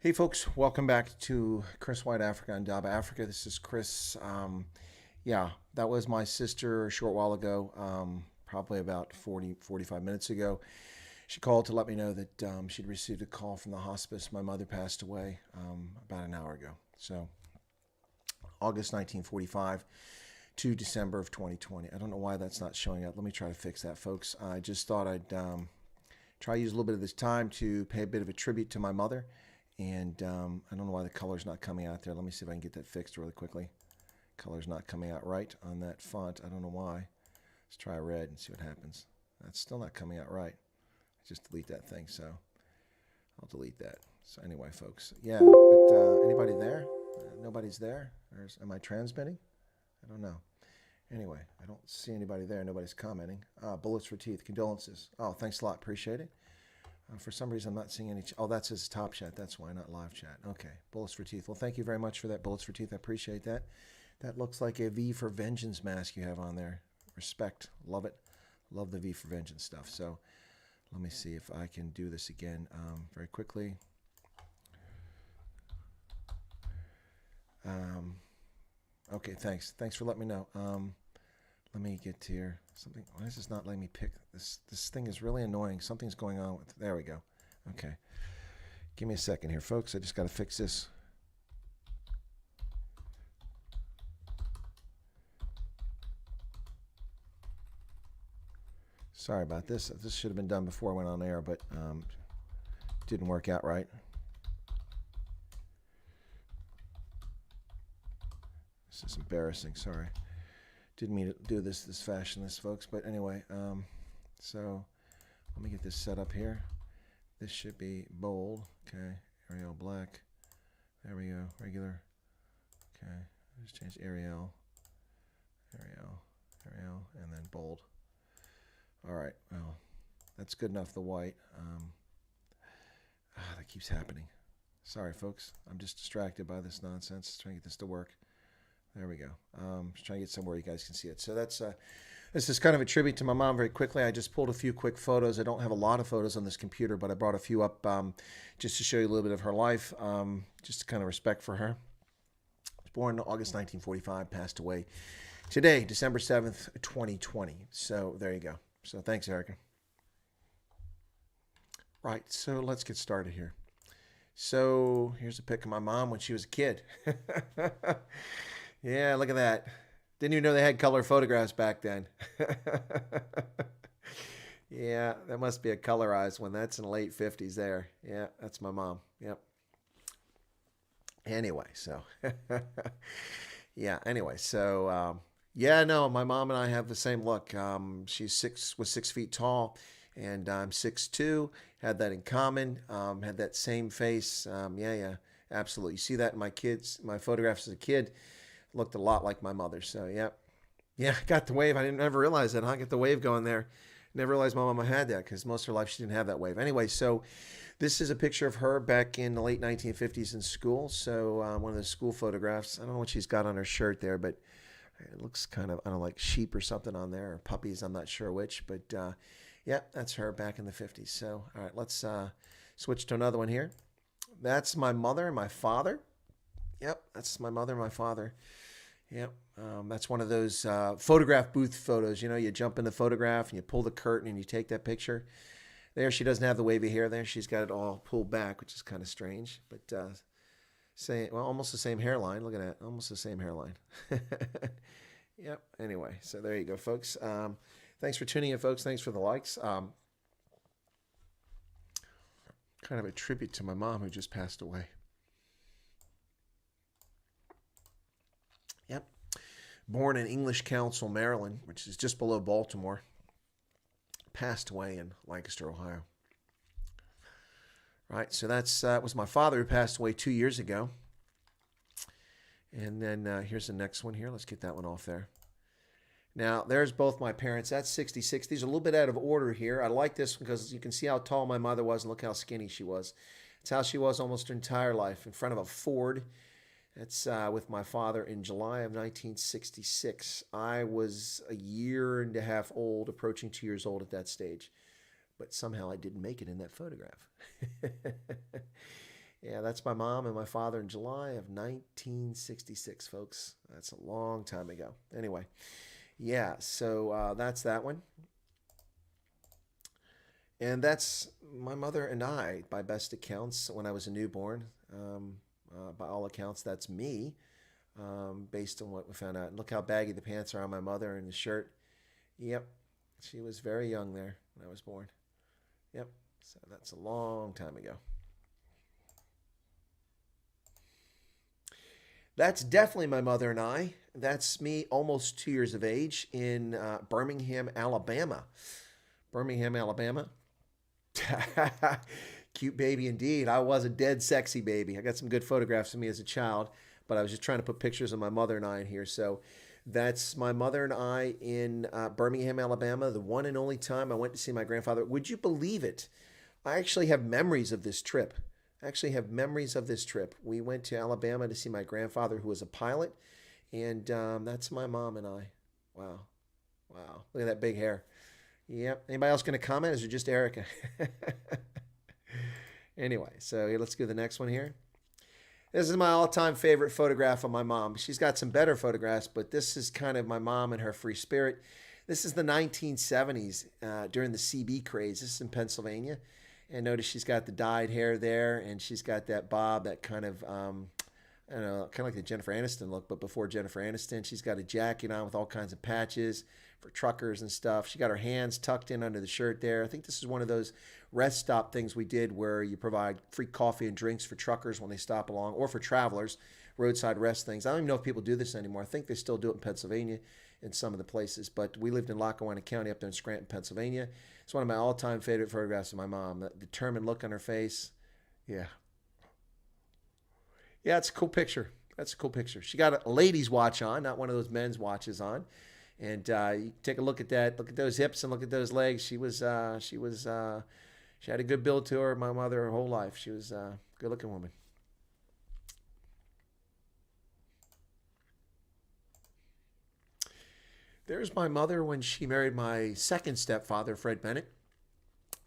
Hey folks, welcome back to Chris Wyatt Africa on Daba Africa. This is Chris. Yeah, that was my sister a short while ago, probably about 45 minutes ago. She called to let me know that she'd received a call from the hospice. My mother passed away about an hour ago. So August 1945 to December of 2020. I don't know why that's not showing up. Let me try to fix that, folks. I just thought I'd try to use a little bit of this time to pay a bit of a tribute to my mother. And I don't know why the color's not coming out there. Let me see if I can get that fixed really quickly. Color's not coming out right on that font. I don't know why. Let's try red and see what happens. That's still not coming out right. I just delete that thing, so I'll delete that. So anyway, folks, yeah. But anybody there? Nobody's there. Am I transmitting? I don't know. Anyway, I don't see anybody there. Nobody's commenting. Bullets for teeth. Condolences. Oh, thanks a lot. Appreciate it. For some reason, I'm not seeing any. Oh, that's his top chat. That's why, not live chat. Okay. Bullets for teeth. Well, thank you very much for that, Bullets for teeth. I appreciate that. That looks like a V for Vengeance mask you have on there. Respect. Love it. Love the V for Vengeance stuff. So let me see if I can do this again very quickly. Okay, thanks. Thanks for letting me know. Let me get here. Something. Why is this not letting me pick? This thing is really annoying. Something's going on with. There we go. Okay. Give me a second here, folks. I just got to fix this. Sorry about this. This should have been done before I went on air, but didn't work out right. This is embarrassing. Sorry. Didn't mean to do this fashion, folks. But anyway, so let me get this set up here. This should be bold. Okay. Arial black. There we go. Regular. Okay. Just change Arial, and then bold. All right. Well, that's good enough. The white. That keeps happening. Sorry, folks. I'm just distracted by this nonsense. Trying to get this to work. There we go. Just trying to get somewhere you guys can see it. So that's this is kind of a tribute to my mom very quickly. I just pulled a few quick photos. I don't have a lot of photos on this computer, but I brought a few up just to show you a little bit of her life, just to kind of respect for her. She was born in August 1945, passed away today, December 7th, 2020. So there you go. So thanks, Erica. Right, so let's get started here. So here's a pic of my mom when she was a kid. Yeah, look at that. Didn't even know they had color photographs back then. Yeah, that must be a colorized one. That's in the late 50s there. Yeah, that's my mom. Yep. Anyway, so yeah, anyway, so yeah, no, my mom and I have the same look. She's was 6 feet tall, and I'm 6'2". Had that in common. Had that same face. Yeah, absolutely. You see that in my photographs as a kid. Looked a lot like my mother. So yeah, got the wave. I didn't ever realize that. Get the wave going there. Never realized my mama had that because most of her life she didn't have that wave. Anyway, so this is a picture of her back in the late 1950s in school. So one of the school photographs. I don't know what she's got on her shirt there, but it looks kind of, I don't know, like sheep or something on there, or puppies. I'm not sure which, but yeah, that's her back in the 50s. So all right, let's switch to another one here. That's my mother and my father. Yep, that's my mother and my father. Yep, that's one of those photograph booth photos. You know, you jump in the photograph and you pull the curtain and you take that picture. There, she doesn't have the wavy hair there. She's got it all pulled back, which is kind of strange. But almost the same hairline. Look at that, almost the same hairline. Yep, anyway, so there you go, folks. Thanks for tuning in, folks. Thanks for the likes. Kind of a tribute to my mom who just passed away. Yep. Born in English Council, Maryland, which is just below Baltimore. Passed away in Lancaster, Ohio. Right, so that was my father who passed away 2 years ago. And then here's the next one here. Let's get that one off there. Now, there's both my parents. That's 66. These are a little bit out of order here. I like this because you can see how tall my mother was and look how skinny she was. It's how she was almost her entire life, in front of a Ford. That's with my father in July of 1966. I was a year and a half old, approaching 2 years old at that stage. But somehow I didn't make it in that photograph. Yeah, that's my mom and my father in July of 1966, folks. That's a long time ago. Anyway, yeah, so that's that one. And that's my mother and I, by best accounts, when I was a newborn. By all accounts, that's me, based on what we found out. And look how baggy the pants are on my mother and the shirt. Yep, she was very young there when I was born. Yep, so that's a long time ago. That's definitely my mother and I. That's me almost 2 years of age in Birmingham, Alabama. Birmingham, Alabama. Cute baby indeed. I was a dead sexy baby. I got some good photographs of me as a child, but I was just trying to put pictures of my mother and I in here. So that's my mother and I in Birmingham, Alabama, the one and only time I went to see my grandfather. Would you believe it? I actually have memories of this trip. We went to Alabama to see my grandfather, who was a pilot, and that's my mom and I. Wow. Wow. Look at that big hair. Yep. Anybody else going to comment? Is it just Erica? Anyway, so let's go to the next one here. This is my all-time favorite photograph of my mom. She's got some better photographs, but this is kind of my mom and her free spirit. This is the 1970s during the CB craze. This is in Pennsylvania. And notice she's got the dyed hair there, and she's got that bob, that kind of, I don't know, kind of like the Jennifer Aniston look, but before Jennifer Aniston. She's got a jacket on with all kinds of patches for truckers and stuff. She got her hands tucked in under the shirt there. I think this is one of those rest stop things we did where you provide free coffee and drinks for truckers when they stop along, or for travelers, roadside rest things. I don't even know if people do this anymore. I think they still do it in Pennsylvania in some of the places, but we lived in Lackawanna County up there in Scranton, Pennsylvania. It's one of my all-time favorite photographs of my mom. That determined look on her face. Yeah. Yeah, it's a cool picture. That's a cool picture. She got a lady's watch on, not one of those men's watches on. And you take a look at that. Look at those hips and look at those legs. She had a good build to her. My mother, her whole life, she was a good-looking woman. There's my mother when she married my second stepfather, Fred Bennett.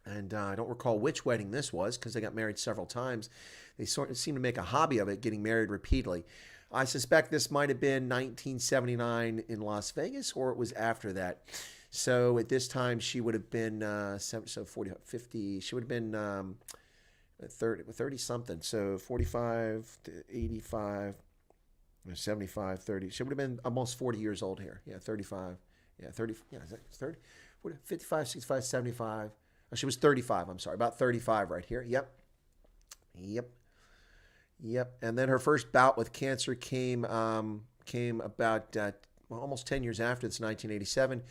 And I don't recall which wedding this was because they got married several times. They sort of seem to make a hobby of it, getting married repeatedly. I suspect this might have been 1979 in Las Vegas, or it was after that. So at this time, she would have been 40, 50. She would have been 30 something. So 45 to 85, 75, 30. She would have been almost 40 years old here. Yeah, 35. Yeah, 30. Yeah, is that 30? 55, 65, 75. Oh, she was 35. I'm sorry, about 35 right here. Yep. Yep. Yep. And then her first bout with cancer came about almost 10 years after. It's 1987.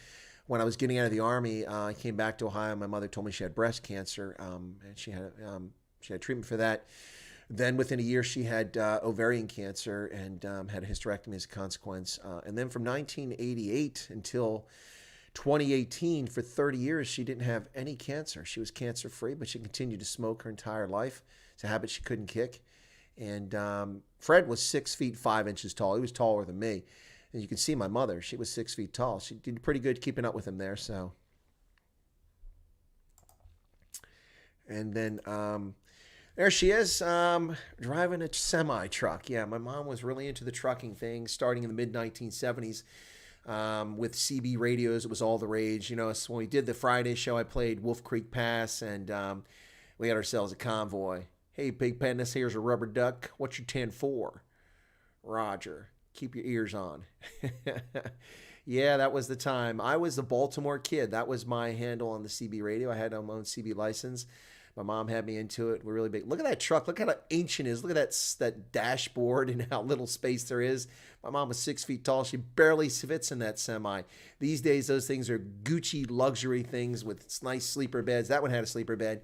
When I was getting out of the Army, I came back to Ohio. My mother told me she had breast cancer, and she had treatment for that. Then within a year, she had ovarian cancer and had a hysterectomy as a consequence. And then from 1988 until 2018, for 30 years, she didn't have any cancer. She was cancer-free, but she continued to smoke her entire life. It's a habit she couldn't kick. And Fred was 6 feet 5 inches tall. He was taller than me. And you can see my mother. She was 6 feet tall. She did pretty good keeping up with him there. So, and then there she is, driving a semi truck. Yeah, my mom was really into the trucking thing, starting in the mid 1970s. With CB radios, it was all the rage. You know, so when we did the Friday show, I played Wolf Creek Pass, and we had ourselves a convoy. Hey, Big Pen, this here's a rubber duck. What's your 10-4? Roger. Keep your ears on. Yeah, that was the time. I was the Baltimore Kid. That was my handle on the CB radio. I had my own CB license. My mom had me into it. We're really big. Look at that truck. Look how ancient it is. Look at that dashboard and how little space there is. My mom was 6 feet tall. She barely fits in that semi. These days, those things are Gucci luxury things with nice sleeper beds. That one had a sleeper bed.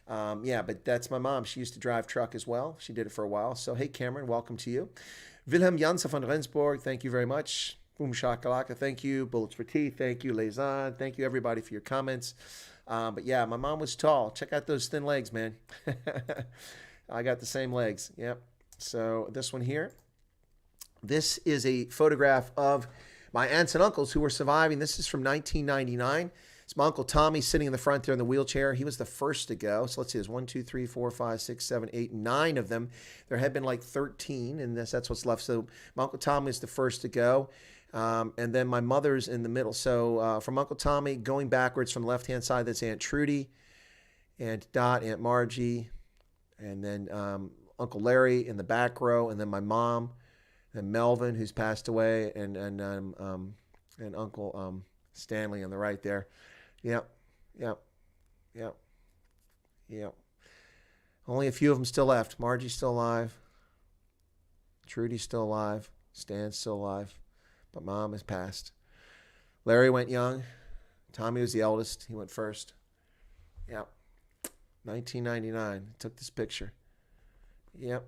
Yeah, but that's my mom. She used to drive truck as well. She did it for a while. So, hey, Cameron, welcome to you. Wilhelm Janssen von Rendsburg, thank you very much. Boom Shakalaka, thank you. Bullets for Teeth, thank you. Lezan, thank you, everybody, for your comments. But yeah, my mom was tall. Check out those thin legs, man. I got the same legs. Yep. So this one here. This is a photograph of my aunts and uncles who were surviving. This is from 1999. It's my Uncle Tommy sitting in the front there in the wheelchair. He was the first to go. So let's see, there's 1, 2, 3, 4, 5, 6, 7, 8, 9 of them. There had been like 13, and that's what's left. So my Uncle Tommy is the first to go. And then my mother's in the middle. So from Uncle Tommy, going backwards from the left-hand side, that's Aunt Trudy, Aunt Dot, Aunt Margie, and then Uncle Larry in the back row, and then my mom, and Melvin, who's passed away, and Uncle Stanley on the right there. Yep. Only a few of them still left. Margie's still alive. Trudy's still alive. Stan's still alive. But Mom has passed. Larry went young. Tommy was the eldest. He went first. Yep. 1999. Took this picture. Yep.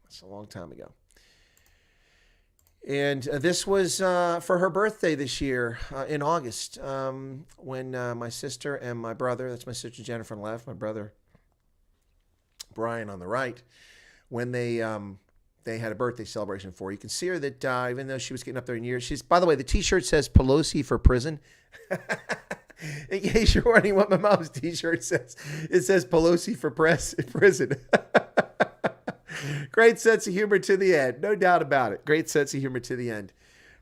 That's a long time ago. And this was for her birthday this year in August, when my sister and my brother, that's my sister Jennifer on the left, my brother Brian on the right, when they had a birthday celebration for her. You can see her that even though she was getting up there in years, she's, by the way, the T-shirt says Pelosi for prison. In case you're wondering what my mom's T-shirt says, it says Pelosi for prison. Great sense of humor to the end. No doubt about it. Great sense of humor to the end.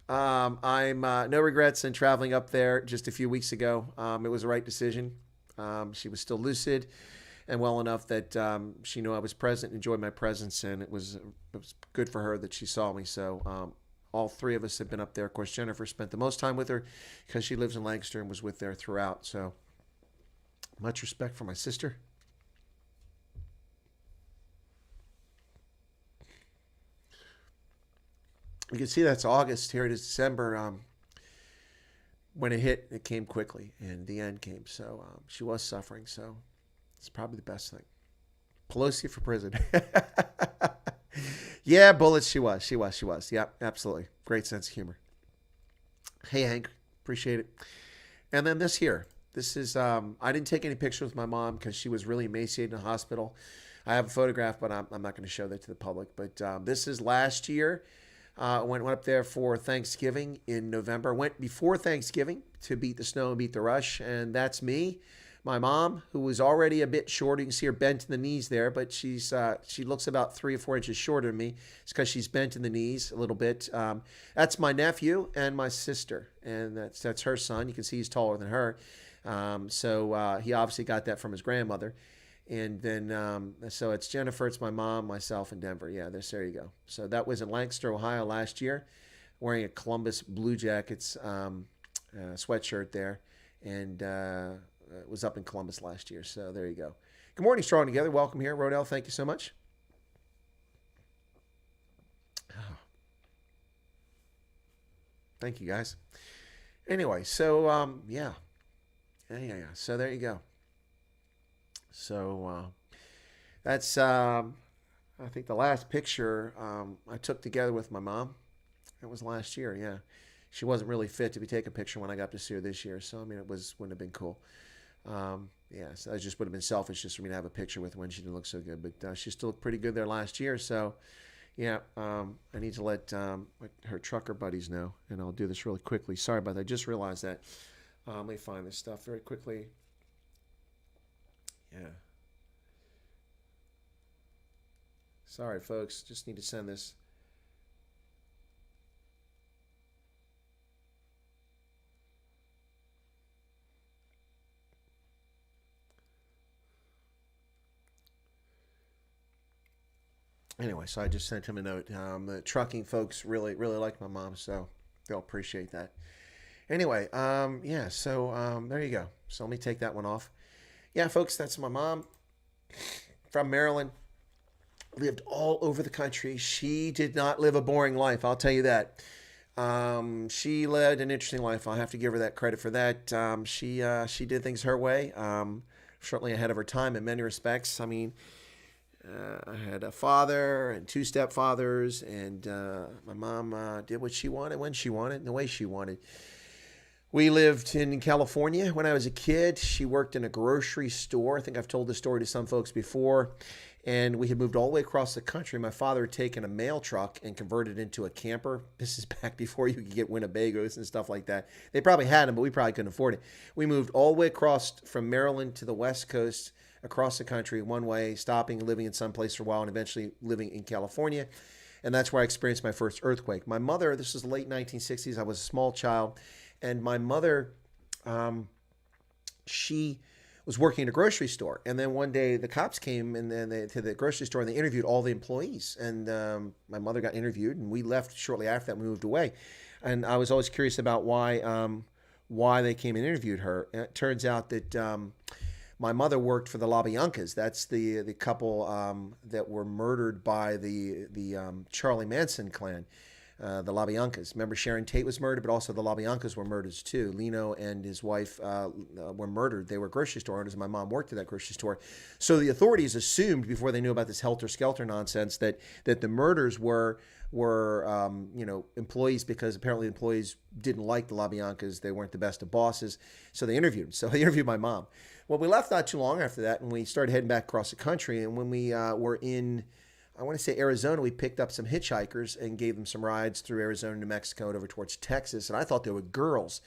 I'm no regrets in traveling up there just a few weeks ago. It was the right decision. She was still lucid and well enough that she knew I was present, enjoyed my presence, and it was good for her that she saw me. So all three of us have been up there. Of course, Jennifer spent the most time with her because she lives in Lancaster and was with her throughout. So much respect for my sister. You can see that's August. Here it is December. When it hit, it came quickly, and the end came. So she was suffering. So it's probably the best thing. Pelosi for prison. Yeah, bullets. She was. Yeah, absolutely. Great sense of humor. Hey, Hank. Appreciate it. And then this here. This is, I didn't take any pictures with my mom because she was really emaciated in the hospital. I have a photograph, but I'm not going to show that to the public. But this is last year. Went up there for Thanksgiving in November. Went before Thanksgiving to beat the snow and beat the rush. And that's me. My mom, who was already a bit short. You can see her bent in the knees there, but she looks about 3 or 4 inches shorter than me. It's because she's bent in the knees a little bit. That's my nephew and my sister, and that's her son. You can see he's taller than her. So he obviously got that from his grandmother. And then, so it's Jennifer, it's my mom, myself, and Denver. Yeah, there you go. So that was in Lancaster, Ohio last year, wearing a Columbus Blue Jackets sweatshirt there. And it was up in Columbus last year. So there you go. Good morning, Strong Together. Welcome here. Rodell, thank you so much. Thank you, guys. Anyway, so, yeah. So there you go. So that's, I think, the last picture I took together with my mom. That was last year, yeah. She wasn't really fit to be taking a picture when I got to see her this year. So, I mean, wouldn't have been cool. Yeah, so that just would have been selfish just for me to have a picture with her when she didn't look so good. But she still looked pretty good there last year. So, yeah, I need to let her trucker buddies know. And I'll do this really quickly. Sorry about that. I just realized that. Let me find this stuff very quickly. Yeah. Sorry, folks. Just need to send this. Anyway, so I just sent him a note. The trucking folks really like my mom, so they'll appreciate that. Anyway, yeah, so there you go. So let me take that one off. Yeah, folks, that's my mom from Maryland. Lived all over the country. She did not live a boring life, I'll tell you that. She led an interesting life. I'll have to give her that credit for that. She did things her way, certainly ahead of her time in many respects. I mean, I had a father and 2 stepfathers, and my mom did what she wanted, when she wanted, and the way she wanted. We lived in California when I was a kid. She worked in a grocery store. I think I've told this story to some folks before. And we had moved all the way across the country. My father had taken a mail truck and converted it into a camper. This is back before you could get Winnebagos and stuff like that. They probably had them, but we probably couldn't afford it. We moved all the way across from Maryland to the West Coast, across the country one way, stopping, living in some place for a while, and eventually living in California. And that's where I experienced my first earthquake. My mother, this was the late 1960s. I was a small child. And my mother, she was working in a grocery store. And then one day the cops came and then to the grocery store and they interviewed all the employees. And my mother got interviewed and we left shortly after that. We moved away. And I was always curious about why they came and interviewed her. And it turns out that my mother worked for the LaBiancas. That's the couple that were murdered by the Charlie Manson clan. The LaBiancas. Remember, Sharon Tate was murdered, but also the LaBiancas were murdered too. Lino and his wife were murdered. They were grocery store owners, and my mom worked at that grocery store. So the authorities assumed, before they knew about this helter-skelter nonsense, that the murders were employees, because apparently employees didn't like the LaBiancas. They weren't the best of bosses. So they interviewed them. So they interviewed my mom. Well, we left not too long after that, and we started heading back across the country. And when we were in, I want to say Arizona, we picked up some hitchhikers and gave them some rides through Arizona, New Mexico, and over towards Texas. And I thought they were girls.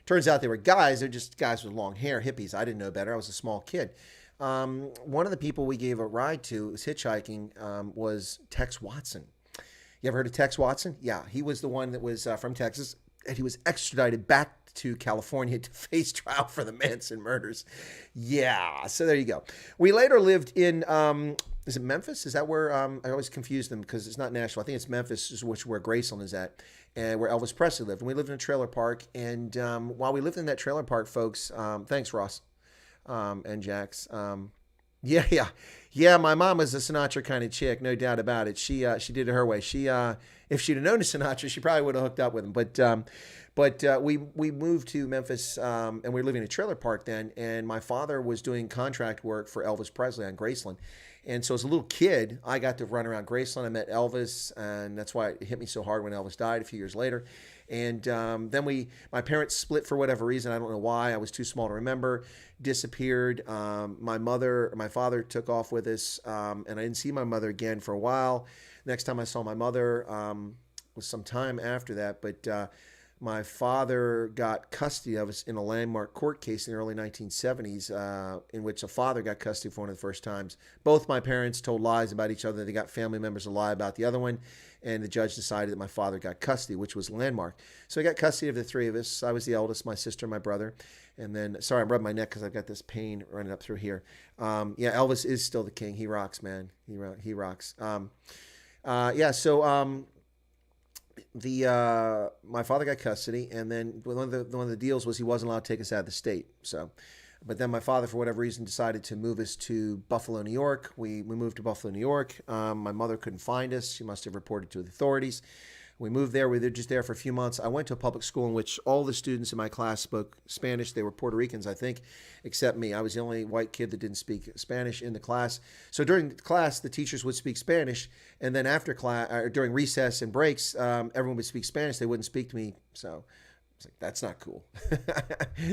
Turns out they were guys. They're just guys with long hair, hippies. I didn't know better. I was a small kid. One of the people we gave a ride to, was hitchhiking, was Tex Watson. You ever heard of Tex Watson? Yeah, he was the one that was from Texas, and he was extradited back to California to face trial for the Manson murders. Yeah, so there you go. We later lived in, is it Memphis? Is that where, I always confuse them because it's not Nashville. I think it's Memphis, which is where Graceland is at, and where Elvis Presley lived. And we lived in a trailer park, and while we lived in that trailer park, folks, thanks, Ross and Jax. Yeah, my mom was a Sinatra kind of chick, no doubt about it. She did it her way. She if she'd have known a Sinatra, she probably would have hooked up with him. But we moved to Memphis, and we were living in a trailer park then. And my father was doing contract work for Elvis Presley on Graceland. And so as a little kid, I got to run around Graceland. I met Elvis, and that's why it hit me so hard when Elvis died a few years later. And then my parents split for whatever reason. I don't know why. I was too small to remember. Disappeared. My father took off with us, and I didn't see my mother again for a while. Next time I saw my mother was some time after that. But my father got custody of us in a landmark court case in the early 1970s, in which a father got custody for one of the first times. Both my parents told lies about each other. They got family members to lie about the other one. And the judge decided that my father got custody, which was landmark. So I got custody of the three of us. I was the eldest, my sister, my brother. And then, sorry, I'm rubbing my neck because I've got this pain running up through here. Yeah, Elvis is still the king. He rocks, man. He rocks. My father got custody, and then one of the deals was he wasn't allowed to take us out of the state. But then my father, for whatever reason, decided to move us to Buffalo, New York. We moved to Buffalo, New York. My mother couldn't find us. She must have reported to the authorities. We moved there. We were just there for a few months. I went to a public school in which all the students in my class spoke Spanish. They were Puerto Ricans, I think, except me. I was the only white kid that didn't speak Spanish in the class. So during class, the teachers would speak Spanish, and then after class, during recess and breaks, everyone would speak Spanish. They wouldn't speak to me. So it's like, that's not cool.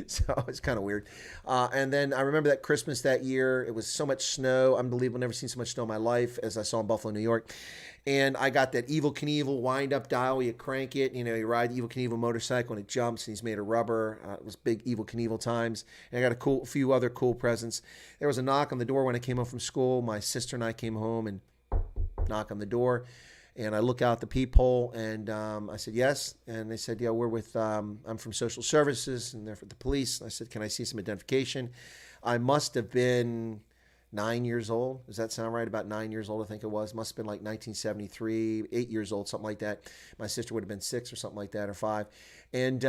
So it's kind of weird. And then I remember that Christmas that year, it was so much snow. Unbelievable. Never seen so much snow in my life as I saw in Buffalo, New York. And I got that Evel Knievel wind-up dial. You crank it, you ride the Evel Knievel motorcycle, and it jumps, and he's made of rubber. It was big Evel Knievel times. And I got a few other cool presents. There was a knock on the door when I came home from school. My sister and I came home and knock on the door. And I look out the peephole, and I said, yes. And they said, yeah, we're with, I'm from social services, and they're for the police. And I said, can I see some identification? I must have been 9 years old. Does that sound right? About 9 years old, I think it was. Must have been like 1973, 8 years old, something like that. My sister would have been 6 or something like that, or 5. And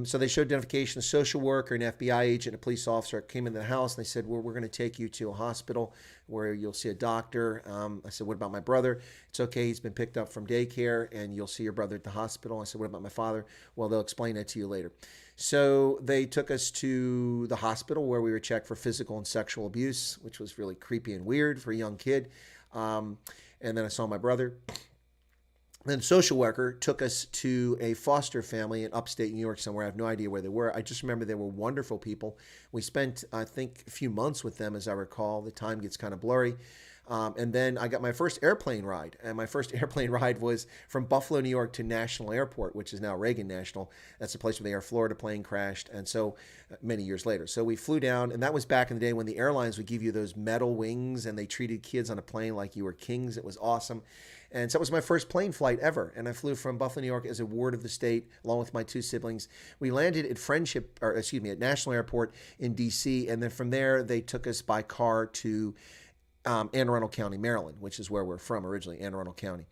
so they showed identification. A social worker, an FBI agent, a police officer came into the house, and they said, well, we're going to take you to a hospital where you'll see a doctor. I said, what about my brother? It's okay. He's been picked up from daycare, and you'll see your brother at the hospital. I said, what about my father? Well, they'll explain that to you later. So they took us to the hospital where we were checked for physical and sexual abuse, which was really creepy and weird for a young kid. And then I saw my brother. Then the social worker took us to a foster family in upstate New York somewhere. I have no idea where they were. I just remember they were wonderful people. We spent, I think, a few months with them, as I recall. The time gets kind of blurry. And then I got my first airplane ride. And my first airplane ride was from Buffalo, New York to National Airport, which is now Reagan National. That's the place where the Air Florida plane crashed. And so many years later. So we flew down, and that was back in the day when the airlines would give you those metal wings and they treated kids on a plane like you were kings. It was awesome. And so it was my first plane flight ever. And I flew from Buffalo, New York as a ward of the state, along with my two siblings. We landed at National Airport in D.C. And then from there, they took us by car to Anne Arundel County, Maryland, which is where we're from originally, Anne Arundel County.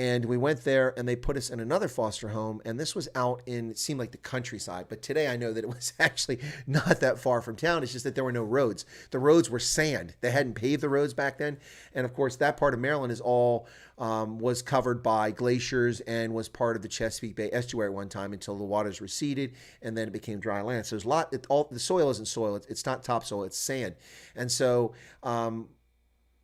And we went there and they put us in another foster home. And this was out in, it seemed like the countryside. But today I know that it was actually not that far from town. It's just that there were no roads. The roads were sand. They hadn't paved the roads back then. And of course, that part of Maryland is all was covered by glaciers and was part of the Chesapeake Bay estuary at one time until the waters receded and then it became dry land. So there's a lot, the soil isn't soil. It's not topsoil, it's sand. And so,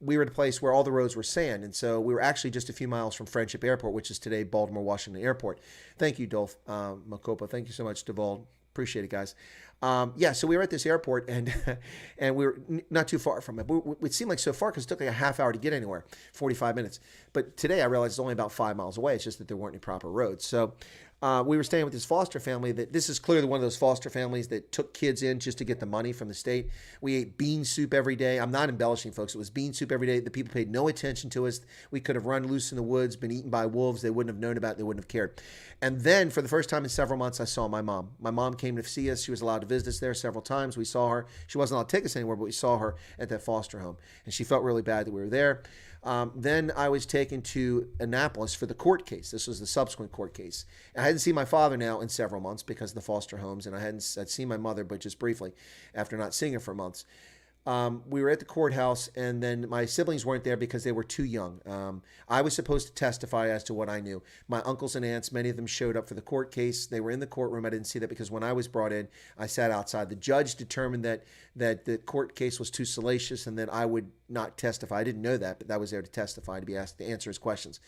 we were at a place where all the roads were sand. And so we were actually just a few miles from Friendship Airport, which is today Baltimore Washington Airport. Thank you, Dolph Macopa. Thank you so much, Devald. Appreciate it, guys. So we were at this airport and and we were not too far from it. It seemed like so far because it took like a half hour to get anywhere, 45 minutes. But today I realized it's only about 5 miles away. It's just that there weren't any proper roads. So we were staying with this foster family this is clearly one of those foster families that took kids in just to get the money from the state. We ate bean soup every day. I'm not embellishing, folks. It was bean soup every day. The people paid no attention to us. We could have run loose in the woods, been eaten by wolves. They wouldn't have known about it. They wouldn't have cared. And then for the first time in several months, I saw my mom. My mom came to see us. She was allowed to visit us there several times. We saw her. She wasn't allowed to take us anywhere, but we saw her at that foster home. And she felt really bad that we were there. Then I was taken to Annapolis for the court case. This was the subsequent court case. I hadn't seen my father now in several months because of the foster homes, and I'd seen my mother, but just briefly after not seeing her for months. We were at the courthouse, and then my siblings weren't there because they were too young. I was supposed to testify as to what I knew. My uncles and aunts, many of them showed up for the court case. They were in the courtroom. I didn't see that because when I was brought in, I sat outside. The judge determined that the court case was too salacious and that I would not testify. I didn't know that, but I was there to testify, to be asked to answer his questions.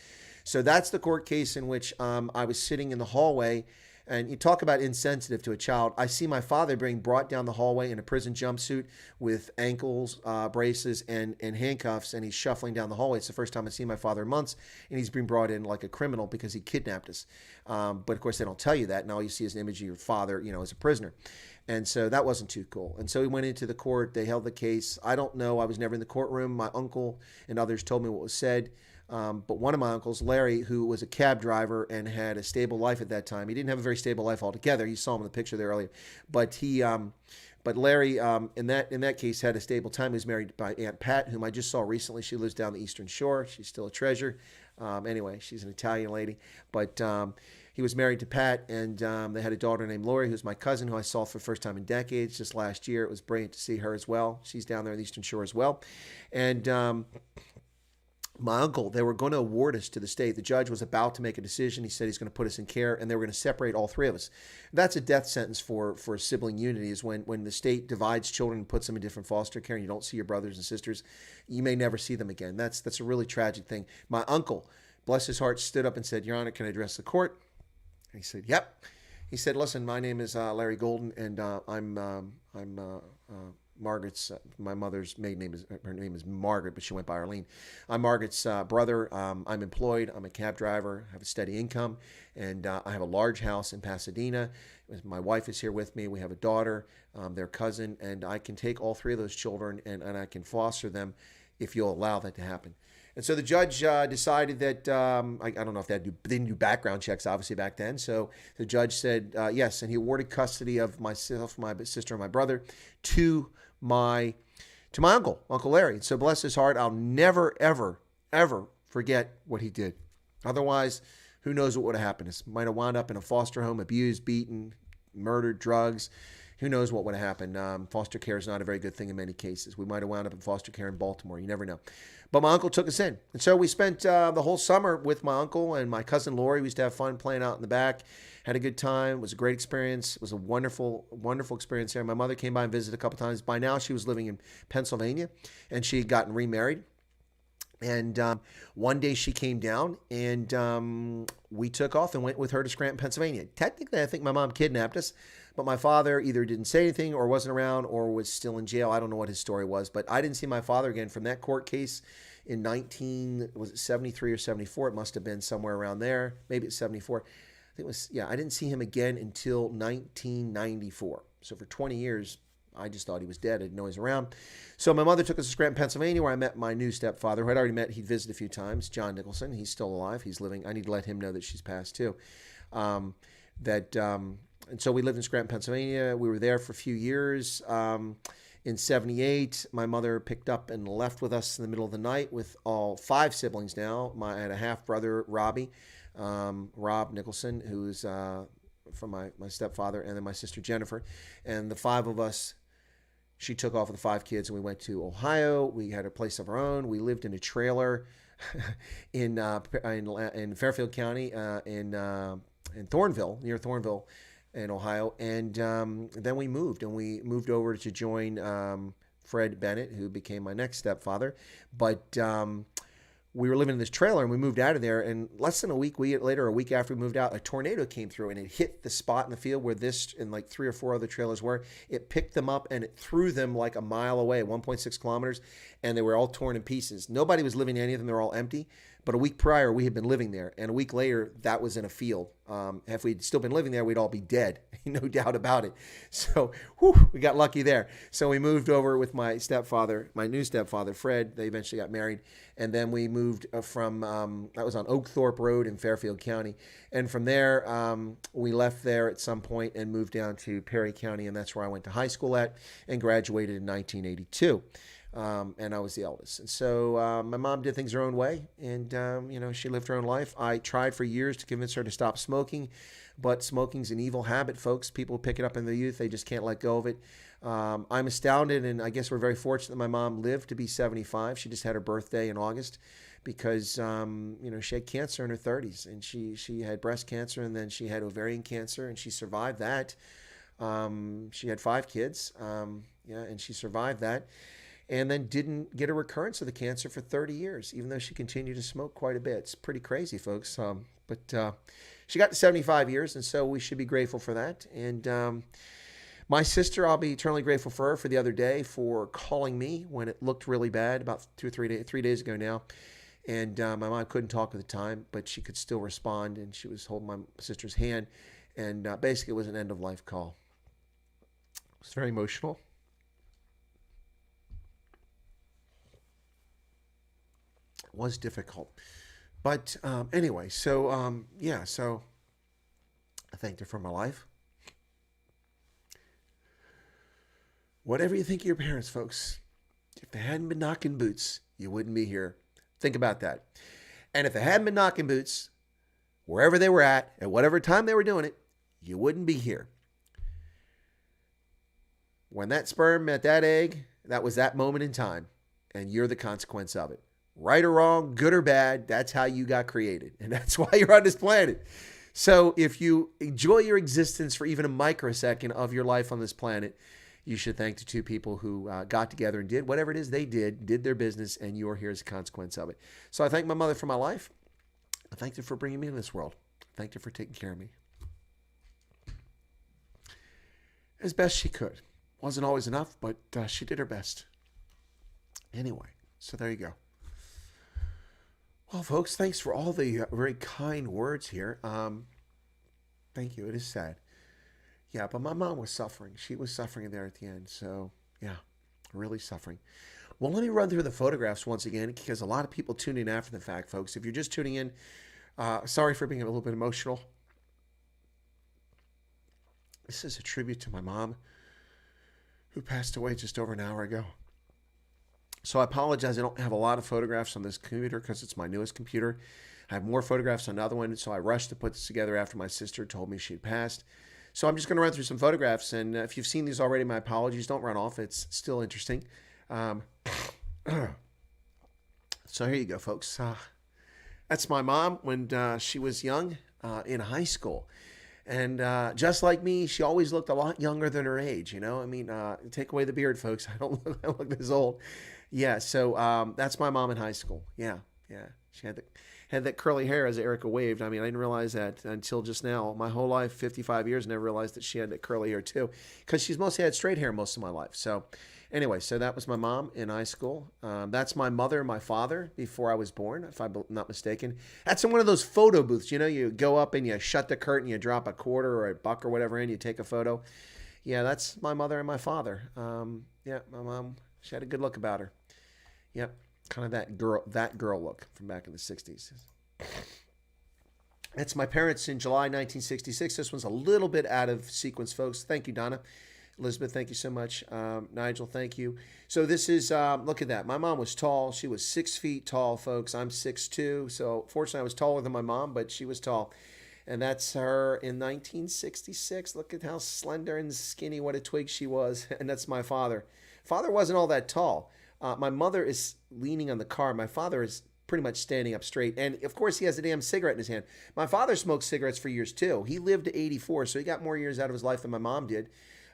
So that's the court case in which I was sitting in the hallway. And you talk about insensitive to a child. I see my father being brought down the hallway in a prison jumpsuit with ankles, braces, and handcuffs, and he's shuffling down the hallway. It's the first time I've seen my father in months, and he's being brought in like a criminal because he kidnapped us. But of course, they don't tell you that, and all you see is an image of your father, as a prisoner. And so that wasn't too cool. And so we went into the court. They held the case. I don't know. I was never in the courtroom. My uncle and others told me what was said. But one of my uncles, Larry, who was a cab driver and had a stable life at that time, he didn't have a very stable life altogether. You saw him in the picture there earlier. But Larry, in that case, had a stable time. He was married by Aunt Pat, whom I just saw recently. She lives down the Eastern Shore. She's still a treasure. Anyway, she's an Italian lady. But he was married to Pat, and they had a daughter named Lori, who's my cousin, who I saw for the first time in decades just last year. It was brilliant to see her as well. She's down there in the Eastern Shore as well. And my uncle, they were going to award us to the state. The judge was about to make a decision. He said he's going to put us in care, and they were going to separate all three of us. That's a death sentence for sibling unity, is when the state divides children and puts them in different foster care, and you don't see your brothers and sisters. You may never see them again. That's a really tragic thing. My uncle, bless his heart, stood up and said, "Your Honor, can I address the court?" And he said, "Yep." He said, "Listen, my name is Larry Golden, and I'm Margaret's, my mother's maiden name her name is Margaret, but she went by Arline. I'm Margaret's brother. I'm employed. I'm a cab driver. I have a steady income, and I have a large house in Pasadena. My wife is here with me. We have a daughter, their cousin, and I can take all three of those children and I can foster them if you'll allow that to happen." And so the judge decided that, I don't know if they didn't do background checks, obviously, back then. So the judge said yes, and he awarded custody of myself, my sister, and my brother to my uncle, Uncle Larry. And so bless his heart, I'll never, ever, ever forget what he did. Otherwise, who knows what would have happened. This might have wound up in a foster home, abused, beaten, murdered, drugs. Who knows what would have happened. Foster care is not a very good thing in many cases. We might have wound up in foster care in Baltimore. You never know. But my uncle took us in. And so we spent the whole summer with my uncle and my cousin Lori. We used to have fun playing out in the back. Had a good time. It was a great experience. It was a wonderful, wonderful experience there. My mother came by and visited a couple times. By now, she was living in Pennsylvania, and she had gotten remarried. And one day she came down, and we took off and went with her to Scranton, Pennsylvania. Technically, I think my mom kidnapped us, but my father either didn't say anything or wasn't around or was still in jail. I don't know what his story was, but I didn't see my father again from that court case in 19, was it 73 or 74? It must have been somewhere around there. Maybe it's 74. I think it was, yeah, I didn't see him again until 1994. So for 20 years, I just thought he was dead. I didn't know he was around. So my mother took us to Scranton, Pennsylvania, where I met my new stepfather, who I'd already met. He'd visited a few times, John Nicholson. He's still alive. He's living. I need to let him know that she's passed too. And so we lived in Scranton, Pennsylvania. We were there for a few years. In 78, my mother picked up and left with us in the middle of the night with all 5 siblings now. I had a half-brother, Robbie, Rob Nicholson, who's from my stepfather, and then my sister, Jennifer. And the 5 of us, she took off with the 5 kids, and we went to Ohio. We had a place of our own. We lived in a trailer in Fairfield County, in Thornville, near Thornville, in Ohio, and then we moved over to join Fred Bennett, who became my next stepfather. But we were living in this trailer, and we moved out of there, and less than a week later, a week after we moved out, a tornado came through, and it hit the spot in the field where this and like 3 or 4 other trailers were. It picked them up, and it threw them like a mile away, 1.6 kilometers, and they were all torn in pieces. Nobody was living in any of them. They were all empty. But a week prior, we had been living there, and a week later, that was in a field. If we'd still been living there, we'd all be dead, no doubt about it. So, we got lucky there. So we moved over with my stepfather, my new stepfather, Fred. They eventually got married, and then we moved from, that was on Oakthorpe Road in Fairfield County. And from there, we left there at some point and moved down to Perry County, and that's where I went to high school at and graduated in 1982. And I was the eldest. And so my mom did things her own way, and, she lived her own life. I tried for years to convince her to stop smoking, but smoking's an evil habit, folks. People pick it up in their youth. They just can't let go of it. I'm astounded, and I guess we're very fortunate that my mom lived to be 75. She just had her birthday in August because, she had cancer in her 30s, and she had breast cancer, and then she had ovarian cancer, and she survived that. She had 5 kids, and she survived that. And then didn't get a recurrence of the cancer for 30 years, even though she continued to smoke quite a bit. It's pretty crazy, folks. But she got to 75 years, and so we should be grateful for that. And my sister, I'll be eternally grateful for her for the other day for calling me when it looked really bad, about 2 or 3 days ago now. And my mom couldn't talk at the time, but she could still respond, and she was holding my sister's hand. And basically, it was an end-of-life call. It was very emotional. Was difficult, but anyway, so so I thanked her for my life. Whatever you think of your parents, folks, if they hadn't been knocking boots, you wouldn't be here. Think about that. And if they hadn't been knocking boots, wherever they were at whatever time they were doing it, you wouldn't be here. When that sperm met that egg, that was that moment in time, and you're the consequence of it. Right or wrong, good or bad, that's how you got created. And that's why you're on this planet. So if you enjoy your existence for even a microsecond of your life on this planet, you should thank the 2 people who got together and did whatever it is they did their business, and you're here as a consequence of it. So I thank my mother for my life. I thank her for bringing me into this world. I thank her for taking care of me as best she could. Wasn't always enough, but she did her best. Anyway, so there you go. Well, folks, thanks for all the very kind words here. Thank you. It is sad. Yeah, but my mom was suffering. She was suffering there at the end. So, yeah, really suffering. Well, let me run through the photographs once again, because a lot of people tune in after the fact, folks. If you're just tuning in, sorry for being a little bit emotional. This is a tribute to my mom, who passed away just over an hour ago. So I apologize. I don't have a lot of photographs on this computer because it's my newest computer. I have more photographs on another one, so I rushed to put this together after my sister told me she had passed. So I'm just going to run through some photographs, and if you've seen these already, my apologies. Don't run off. It's still interesting. So here you go, folks. That's my mom when she was young in high school. And just like me, she always looked a lot younger than her age, I mean, take away the beard, folks. I don't look this old. Yeah, so that's my mom in high school. Yeah. She had that curly hair, as Erica waved. I mean, I didn't realize that until just now. My whole life, 55 years, never realized that she had that curly hair too, because she's mostly had straight hair most of my life. So Anyway, so that was my mom in high school. That's my mother and my father before I was born, if I'm not mistaken. That's in one of those photo booths. You know, you go up and you shut the curtain, you drop a quarter or a buck or whatever in, you take a photo. Yeah, that's my mother and my father. Yeah, my mom, she had a good look about her. Yep, kind of that girl look from back in the 60s. That's my parents in July 1966. This one's a little bit out of sequence, folks. Thank you, Donna. Elizabeth, thank you so much. Nigel, thank you. So this is, look at that. My mom was tall. She was 6 feet tall, folks. I'm 6'2". So fortunately, I was taller than my mom, but she was tall. And that's her in 1966. Look at how slender and skinny, what a twig she was. And that's my father. Father wasn't all that tall. My mother is leaning on the car. My father is pretty much standing up straight. And of course, he has a damn cigarette in his hand. My father smoked cigarettes for years too. He lived to 84, so he got more years out of his life than my mom did.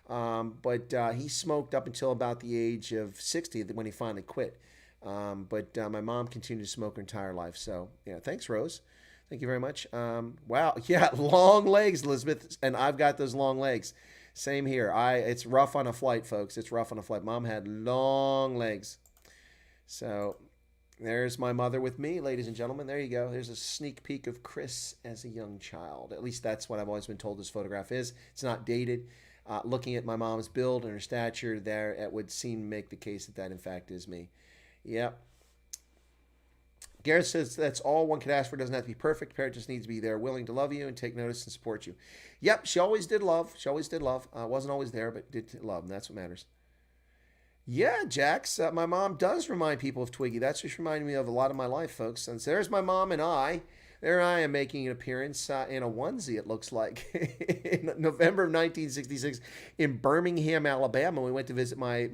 But he smoked up until about the age of 60 when he finally quit. But my mom continued to smoke her entire life. So, yeah, thanks, Rose. Thank you very much. Wow. Yeah, long legs, Elizabeth. And I've got those long legs. Same here. It's rough on a flight, folks. It's rough on a flight. Mom had long legs. So there's my mother with me, ladies and gentlemen. There you go. There's a sneak peek of Chris as a young child. At least that's what I've always been told this photograph is. It's not dated. Looking at my mom's build and her stature there, it would seem to make the case that in fact is me. Yep. Garrett says that's all one could ask for. It doesn't have to be perfect. Parent just needs to be there, willing to love you and take notice and support you. Yep, she always did love. She always did love. Wasn't always there, but did love, and that's what matters. Yeah, Jax, my mom does remind people of Twiggy. That's just reminding me of a lot of my life, folks. And so there's my mom and I. There I am making an appearance in a onesie, it looks like, in November of 1966 in Birmingham, Alabama. We went to visit my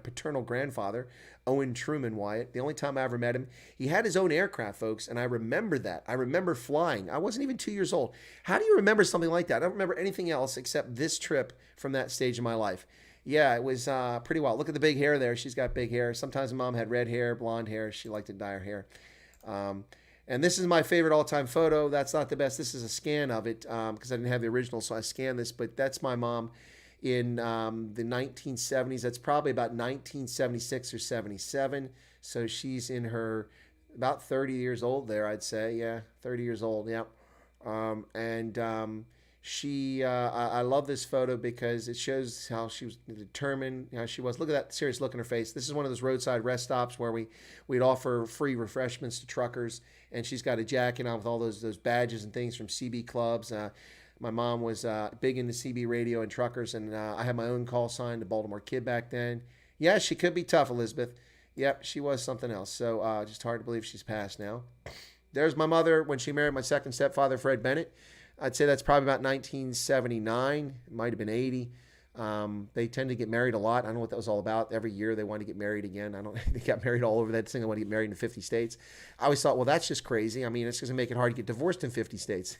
paternal grandfather, Owen Truman Wyatt. The only time I ever met him. He had his own aircraft, folks, and I remember that. I remember flying. I wasn't even 2 years old. How do you remember something like that? I don't remember anything else except this trip from that stage of my life. Yeah, it was pretty wild. Look at the big hair there. She's got big hair. Sometimes my mom had red hair, blonde hair. She liked to dye her hair. And this is my favorite all-time photo. That's not the best. This is a scan of it because I didn't have the original, so I scanned this. But that's my mom in the 1970s. That's probably about 1976 or 77. So she's in her about 30 years old there, I'd say. Yeah, 30 years old, yeah. I love this photo because it shows how she was determined, how she was. Look at that serious look in her face. This is one of those roadside rest stops where we'd offer free refreshments to truckers, and she's got a jacket on with all those badges and things from CB clubs. My mom was big into CB radio and truckers, and I had my own call sign, the Baltimore Kid back then. Yeah, she could be tough, Elizabeth. Yep, she was something else. So just hard to believe she's passed now. There's my mother when she married my second stepfather, Fred Bennett. I'd say that's probably about 1979. It might have been 80. They tend to get married a lot. I don't know what that was all about. Every year they want to get married again. They got married all over that thing. They want to get married in 50 states. I always thought, well, that's just crazy. I mean, it's going to make it hard to get divorced in 50 states.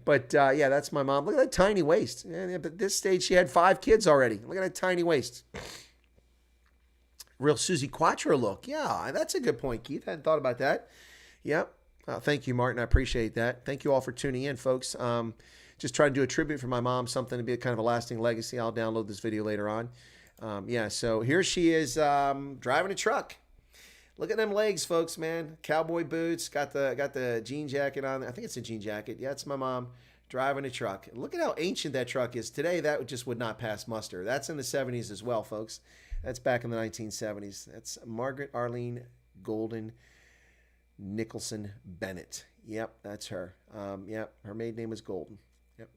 But yeah, that's my mom. Look at that tiny waist. Yeah, but at this stage, she had 5 kids already. Look at that tiny waist. Real Susie Quattro look. Yeah, that's a good point, Keith. I hadn't thought about that. Yep. Thank you, Martin. I appreciate that. Thank you all for tuning in, folks. Just trying to do a tribute for my mom, something to be a kind of a lasting legacy. I'll download this video later on. Yeah, so here she is driving a truck. Look at them legs, folks, man. Cowboy boots, got the jean jacket on. I think it's a jean jacket. Yeah, it's my mom driving a truck. Look at how ancient that truck is. Today, that just would not pass muster. That's in the 70s as well, folks. That's back in the 1970s. That's Margaret Arline Golden Nicholson Bennett. Yep, that's her. Yep, her maiden name was Golden. Yep.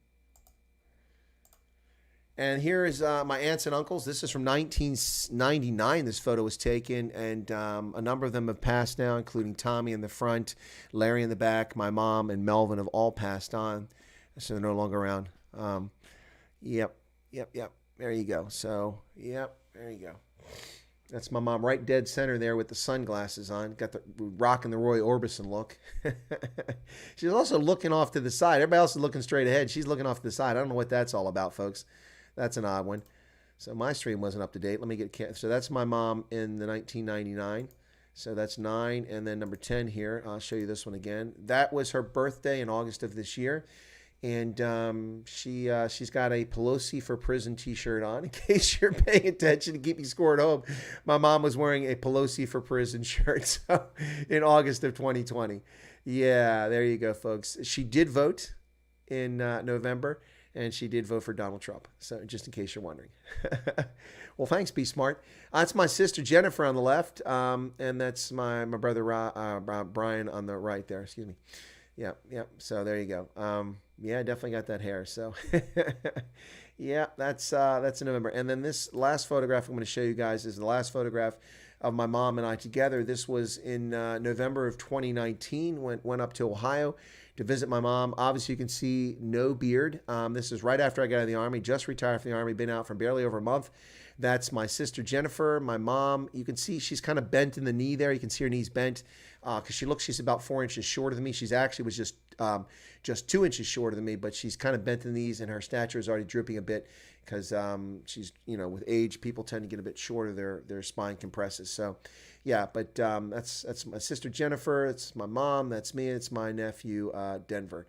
And here is my aunts and uncles. This is from 1999. This photo was taken, and a number of them have passed now, including Tommy in the front, Larry in the back, my mom, and Melvin have all passed on, so they're no longer around. Yep. There you go. So, yep, there you go. That's my mom right dead center there with the sunglasses on. Got the rocking the Roy Orbison look. She's also looking off to the side. Everybody else is looking straight ahead. She's looking off to the side. I don't know what that's all about, folks. That's an odd one. So my stream wasn't up to date. Let me get... So that's my mom in the 1999. So that's 9. And then number 10 here. I'll show you this one again. That was her birthday in August of this year. And she's got a Pelosi for prison T-shirt on. In case you're paying attention to keep me score at home, my mom was wearing a Pelosi for prison shirt so, in August of 2020. Yeah, there you go, folks. She did vote in November, and she did vote for Donald Trump. So just in case you're wondering. Well, thanks, Be Smart. That's my sister Jennifer on the left, and that's my brother Brian on the right there. Excuse me. Yeah. So there you go. Yeah, I definitely got that hair. So yeah, that's in November. And then this last photograph I'm going to show you guys is the last photograph of my mom and I together. This was in November of 2019. Went up to Ohio to visit my mom. Obviously, you can see no beard. This is right after I got out of the Army. Just retired from the Army. Been out for barely over a month. That's my sister Jennifer, my mom. You can see she's kind of bent in the knee there. You can see her knees bent because she's about 4 inches shorter than me. She's actually was just 2 inches shorter than me, but she's kind of bent in the knees, and her stature is already drooping a bit because she's, with age, people tend to get a bit shorter. Their spine compresses. So, yeah, but that's my sister Jennifer. It's my mom. That's me. It's my nephew Denver.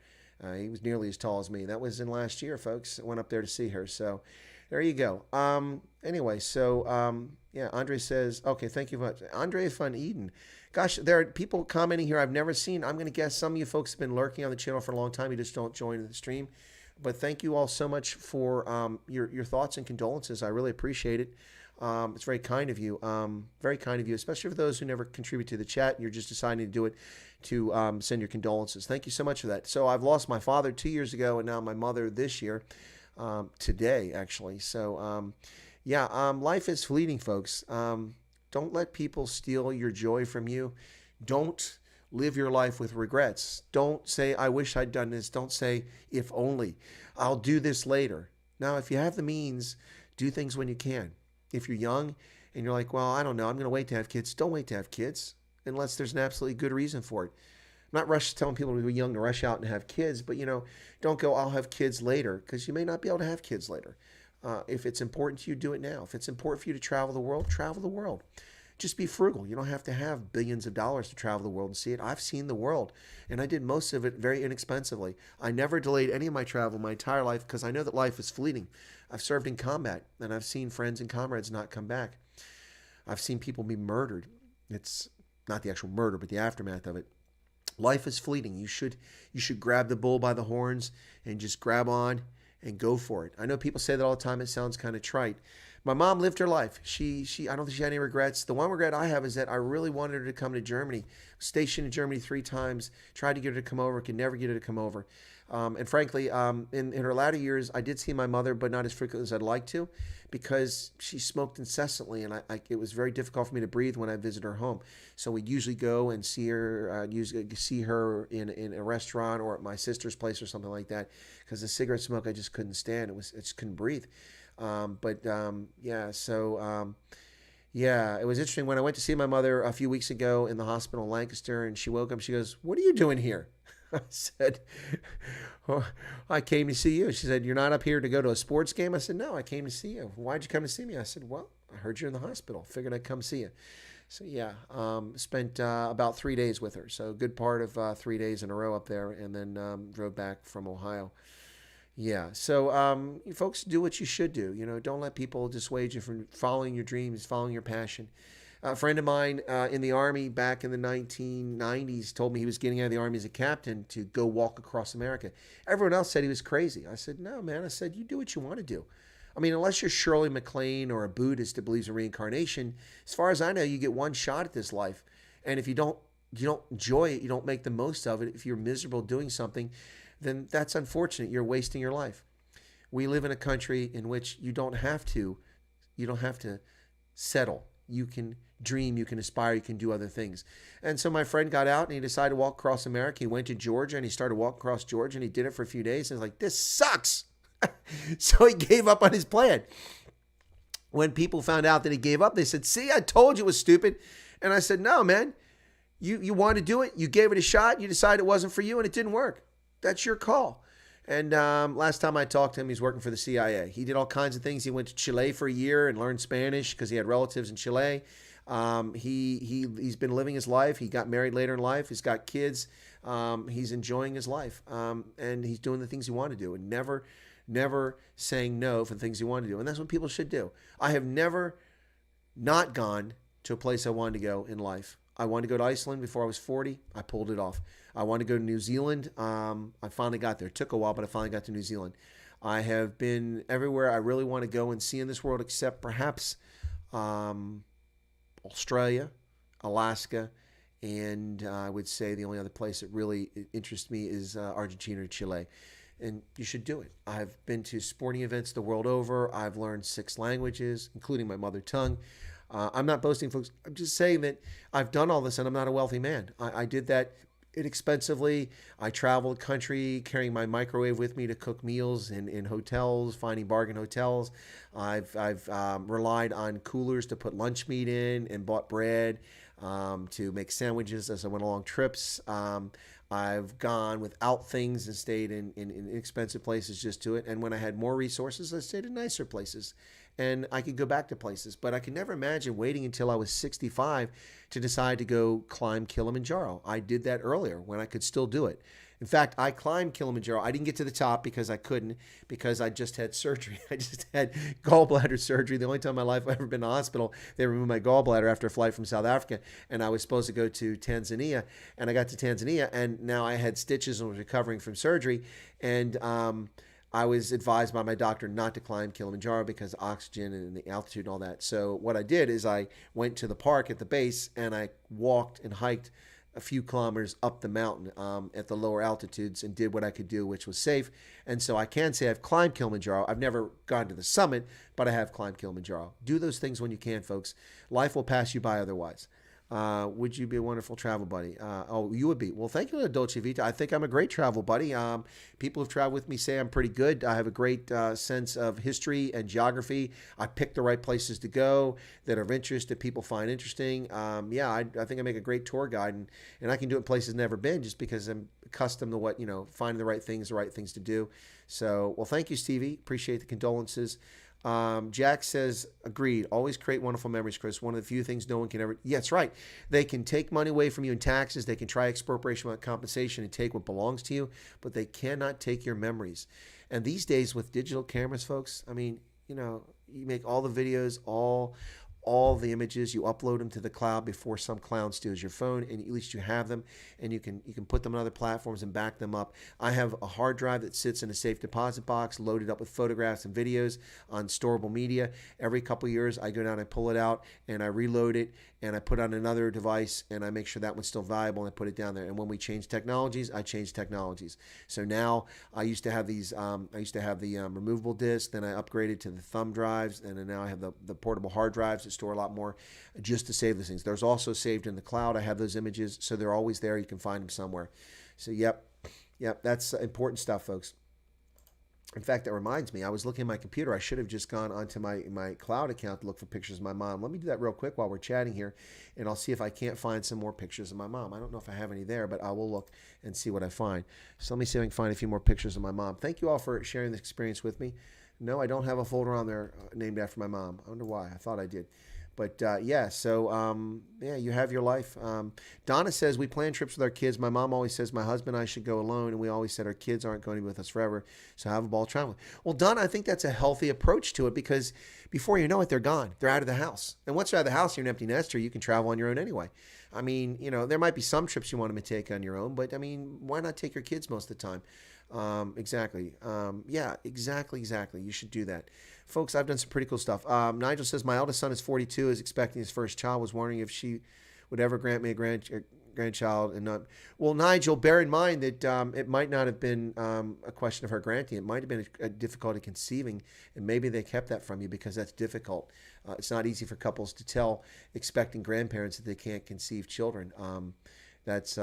He was nearly as tall as me. That was in last year, folks. I went up there to see her. So there you go. Anyway, so yeah, Andre says, okay, thank you very much. Andre van Eden. Gosh, there are people commenting here I've never seen. I'm going to guess some of you folks have been lurking on the channel for a long time. You just don't join the stream. But thank you all so much for your thoughts and condolences. I really appreciate it. It's very kind of you. Very kind of you, especially for those who never contribute to the chat. And you're just deciding to do it to send your condolences. Thank you so much for that. So I've lost my father 2 years ago and now my mother this year, today, actually. So, yeah, life is fleeting, folks. Don't let people steal your joy from you. Don't live your life with regrets. Don't say, I wish I'd done this. Don't say, if only. I'll do this later. Now, if you have the means, do things when you can. If you're young and you're like, well, I don't know, I'm going to wait to have kids. Don't wait to have kids unless there's an absolutely good reason for it. I'm not telling people who are young to rush out and have kids, but, don't go, I'll have kids later, because you may not be able to have kids later. If it's important to you, do it now. If it's important for you to travel the world, travel the world. Just be frugal. You don't have to have billions of dollars to travel the world and see it. I've seen the world, and I did most of it very inexpensively. I never delayed any of my travel my entire life because I know that life is fleeting. I've served in combat, and I've seen friends and comrades not come back. I've seen people be murdered. It's not the actual murder, but the aftermath of it. Life is fleeting. You should grab the bull by the horns and just grab on and go for it. I know people say that all the time. It sounds kind of trite. My mom lived her life. I don't think she had any regrets. The one regret I have is that I really wanted her to come to Germany. Stationed in Germany 3 times. Tried to get her to come over. Could never get her to come over. And frankly, in her latter years, I did see my mother, but not as frequently as I'd like to, because she smoked incessantly, and it was very difficult for me to breathe when I visited her home. So we'd usually go and see her, in a restaurant or at my sister's place or something like that, because the cigarette smoke I just couldn't stand. I just couldn't breathe. Yeah, so yeah, it was interesting when I went to see my mother a few weeks ago in the hospital in Lancaster, and she woke up. She goes, "What are you doing here?" I said, "Oh, I came to see you." She said, "You're not up here to go to a sports game?" I said, "No, I came to see you." "Why'd you come to see me?" I said, "Well, I heard you're in the hospital. Figured I'd come see you." So yeah, spent about 3 days with her. So a good part of 3 days in a row up there, and then drove back from Ohio. Yeah, so you folks, do what you should do. Don't let people dissuade you from following your dreams, following your passion. A friend of mine in the Army back in the 1990s told me he was getting out of the Army as a captain to go walk across America. Everyone else said he was crazy. I said, "No, man." I said, "You do what you want to do." I mean, unless you're Shirley MacLaine or a Buddhist that believes in reincarnation, as far as I know, you get one shot at this life. And if you don't enjoy it, you don't make the most of it. If you're miserable doing something, then that's unfortunate. You're wasting your life. We live in a country in which you don't have to settle. You can dream, you can aspire, you can do other things. And so my friend got out and he decided to walk across America. He went to Georgia and he started walking across Georgia, and he did it for a few days. And he's like, "This sucks." So he gave up on his plan. When people found out that he gave up, they said, "See, I told you it was stupid." And I said, "No, man, you wanted to do it. You gave it a shot. You decided it wasn't for you, and it didn't work. That's your call." And last time I talked to him, he's working for the CIA. He did all kinds of things. He went to Chile for a year and learned Spanish because he had relatives in Chile. He's been living his life. He got married later in life. He's got kids. He's enjoying his life, and he's doing the things he wanted to do, and never saying no for the things he wanted to do. And that's what people should do. I have never not gone to a place I wanted to go in life. I wanted to go to Iceland before I was 40. I pulled it off. I wanted to go to New Zealand. I finally got there. It took a while, but I finally got to New Zealand. I have been everywhere I really want to go and see in this world, except perhaps Australia, Alaska, and I would say the only other place that really interests me is Argentina or Chile. And you should do it. I've been to sporting events the world over. I've learned 6 languages, including my mother tongue. I'm not boasting, folks. I'm just saying that I've done all this and I'm not a wealthy man. I did that inexpensively. I traveled the country carrying my microwave with me to cook meals in hotels, finding bargain hotels. I've relied on coolers to put lunch meat in and bought bread to make sandwiches as I went along trips. I've gone without things and stayed in inexpensive places just to it. And when I had more resources, I stayed in nicer places. And I could go back to places. But I could never imagine waiting until I was 65 to decide to go climb Kilimanjaro. I did that earlier when I could still do it. In fact, I climbed Kilimanjaro. I didn't get to the top because I couldn't, because I just had surgery. I just had gallbladder surgery. The only time in my life I've ever been to the hospital, they removed my gallbladder after a flight from South Africa, and I was supposed to go to Tanzania, and I got to Tanzania, and now I had stitches and was recovering from surgery, and I was advised by my doctor not to climb Kilimanjaro because of oxygen and the altitude and all that. So what I did is I went to the park at the base, and I walked and hiked a few kilometers up the mountain at the lower altitudes and did what I could do, which was safe. And so I can say I've climbed Kilimanjaro. I've never gone to the summit, but I have climbed Kilimanjaro. Do those things when you can, folks. Life will pass you by otherwise. Would you be a wonderful travel buddy? Oh, you would be. Well, thank you, Dolce Vita. I think I'm a great travel buddy. People who've traveled with me say I'm pretty good. I have a great sense of history and geography. I pick the right places to go that are of interest, that people find interesting. I think I make a great tour guide, and I can do it in places I've never been just because I'm accustomed to what, finding the right things to do. So, well, thank you, Stevie. Appreciate the condolences. Jack says, agreed. Always create wonderful memories, Chris. One of the few things no one can ever. Yeah, that's right. They can take money away from you in taxes. They can try expropriation without compensation and take what belongs to you, but they cannot take your memories. And these days with digital cameras, folks, I mean, you make all the videos, all the images, you upload them to the cloud before some clown steals your phone, and at least you have them, and you can put them on other platforms and back them up. I have a hard drive that sits in a safe deposit box loaded up with photographs and videos on storable media. Every couple of years I go down, I pull it out, and I reload it, and I put on another device, and I make sure that one's still valuable, and I put it down there. And when we change technologies, I change technologies. So now I used to have these, removable discs, then I upgraded to the thumb drives, and then now I have the portable hard drives that store a lot more just to save those things. There's also saved in the cloud. I have those images, so they're always there. You can find them somewhere. So yep, that's important stuff, folks. In fact, that reminds me, I was looking at my computer. I should have just gone onto my cloud account to look for pictures of my mom. Let me do that real quick while we're chatting here, and I'll see if I can't find some more pictures of my mom. I don't know if I have any there, but I will look and see what I find. So let me see if I can find a few more pictures of my mom. Thank you all for sharing this experience with me. No, I don't have a folder on there named after my mom. I wonder why. I thought I did. But you have your life. Donna says, we plan trips with our kids. My mom always says my husband and I should go alone, and we always said our kids aren't going to be with us forever, so have a ball traveling. Well, Donna, I think that's a healthy approach to it, because before you know it, they're gone. They're out of the house. And once they're out of the house, you're an empty nester. You can travel on your own anyway. I mean, there might be some trips you want them to take on your own, but I mean, why not take your kids most of the time? Exactly. Exactly. You should do that. Folks, I've done some pretty cool stuff. Nigel says, my eldest son is 42, is expecting his first child. Was wondering if she would ever grant me a grandchild. And not. Well, Nigel, bear in mind that it might not have been a question of her granting. It might have been a difficulty conceiving, and maybe they kept that from you because that's difficult. It's not easy for couples to tell expecting grandparents that they can't conceive children.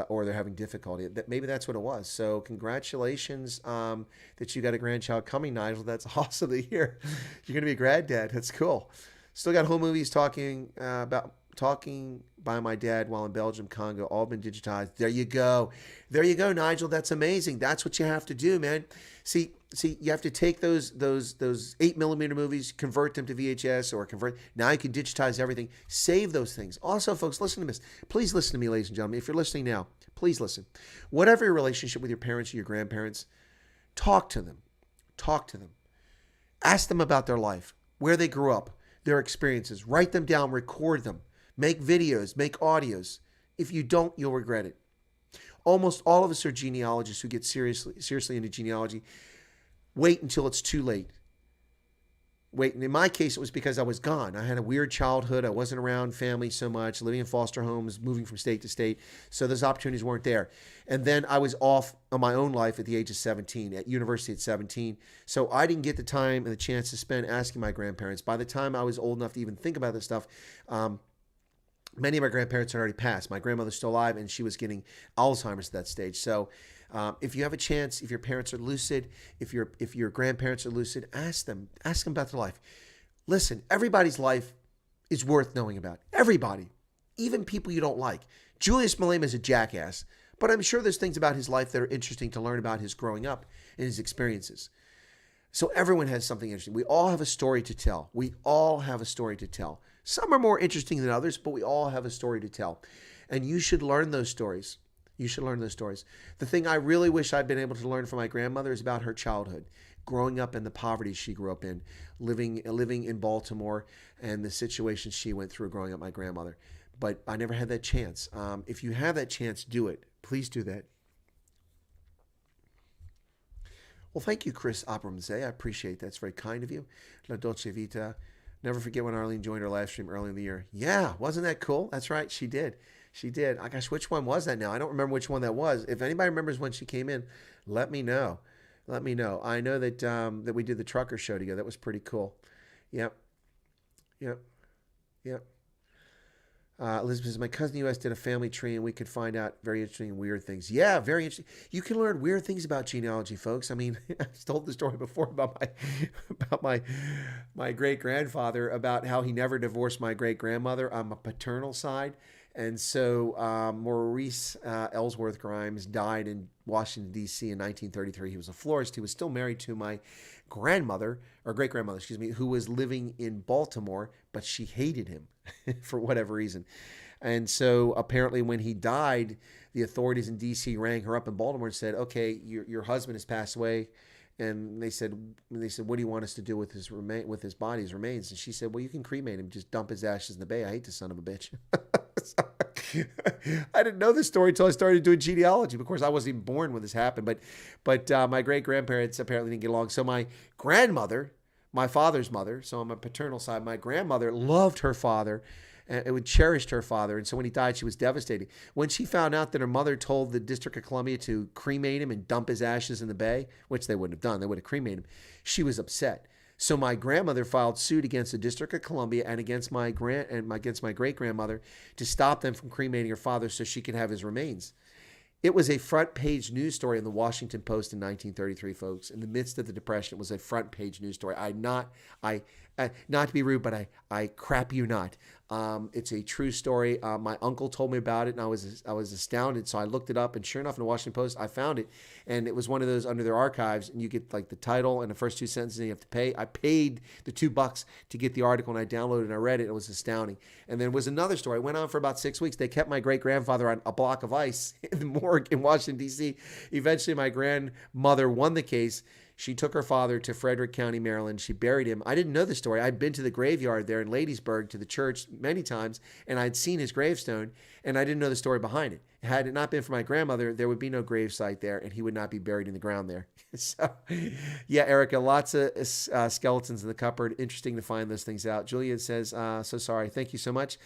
Or they're having difficulty. Maybe that's what it was. So congratulations that you got a grandchild coming, Nigel. That's awesome to hear. You're going to be a granddad. That's cool. Still got home movies talking about talking by my dad while in Belgium, Congo, all been digitized. There you go. There you go, Nigel. That's amazing. That's what you have to do, man. See, you have to take those 8mm movies, convert them to VHS or convert. Now you can digitize everything. Save those things. Also, folks, listen to this. Please listen to me, ladies and gentlemen. If you're listening now, please listen. Whatever your relationship with your parents or your grandparents, talk to them. Talk to them. Ask them about their life, where they grew up, their experiences. Write them down, record them. Make videos, make audios. If you don't, you'll regret it. Almost all of us are genealogists who get seriously into genealogy. Wait until it's too late. Wait, and in my case, it was because I was gone. I had a weird childhood. I wasn't around family so much, living in foster homes, moving from state to state. So those opportunities weren't there. And then I was off on my own life at the age of 17, at university at 17. So I didn't get the time and the chance to spend asking my grandparents. By the time I was old enough to even think about this stuff, many of my grandparents had already passed. My grandmother's still alive, and she was getting Alzheimer's at that stage. So if you have a chance, if your parents are lucid, if your grandparents are lucid, ask them about their life. Listen, everybody's life is worth knowing about. Everybody, even people you don't like. Julius Malema is a jackass, but I'm sure there's things about his life that are interesting to learn about his growing up and his experiences. So everyone has something interesting. We all have a story to tell. We all have a story to tell. Some are more interesting than others, but we all have a story to tell. And you should learn those stories. You should learn those stories. The thing I really wish I'd been able to learn from my grandmother is about her childhood, growing up in the poverty she grew up in, living in Baltimore, and the situations she went through growing up, my grandmother. But I never had that chance. If you have that chance, do it. Please do that. Well, thank you, Chris Abramzee. I appreciate that. It's very kind of you. La Dolce Vita. Never forget when Arline joined our live stream early in the year. Yeah, wasn't that cool? That's right, she did. She did. Oh, gosh, which one was that now? I don't remember which one that was. If anybody remembers when she came in, let me know. Let me know. I know that that we did the trucker show together. That was pretty cool. Yep. Elizabeth says, my cousin in the U.S. did a family tree, and we could find out very interesting and weird things. Yeah, very interesting. You can learn weird things about genealogy, folks. I mean, I've told the story before about my great-grandfather, about how he never divorced my great-grandmother on my paternal side. And so Maurice Ellsworth Grimes died in Washington, D.C. in 1933. He was a florist. He was still married to my grandmother, or great-grandmother, who was living in Baltimore, but she hated him for whatever reason. And so apparently when he died, the authorities in D.C. rang her up in Baltimore and said, okay, your husband has passed away. And they said, what do you want us to do with his body, his remains? And she said, well, you can cremate him, just dump his ashes in the bay. I hate the son of a bitch. I didn't know this story until I started doing genealogy. Of course, I wasn't even born when this happened, but my great-grandparents apparently didn't get along. So my grandmother, my father's mother, so on my paternal side, my grandmother loved her father and cherished her father. And so when he died, she was devastated. When she found out that her mother told the District of Columbia to cremate him and dump his ashes in the bay, which they wouldn't have done, they would have cremated him, she was upset. So my grandmother filed suit against the District of Columbia and against my great-grandmother to stop them from cremating her father so she could have his remains. It was a front-page news story in the Washington Post in 1933, folks. In the midst of the Depression, it was a front-page news story. Not to be rude, but I crap you not. It's a true story. My uncle told me about it, and I was astounded. So I looked it up, and sure enough, in the Washington Post, I found it, and it was one of those under their archives, and you get like the title and the first two sentences, and you have to pay. I paid the $2 to get the article, and I downloaded it, and I read it. It was astounding. And then was another story. It went on for about 6 weeks. They kept my great-grandfather on a block of ice in the morgue in Washington, D.C. Eventually, my grandmother won the case. She took her father to Frederick County, Maryland. She buried him. I didn't know the story. I'd been to the graveyard there in Ladiesburg, to the church many times, and I'd seen his gravestone, and I didn't know the story behind it. Had it not been for my grandmother, there would be no gravesite there, and he would not be buried in the ground there. So, yeah, Erica, lots of skeletons in the cupboard. Interesting to find those things out. Julia says, so sorry. Thank you so much.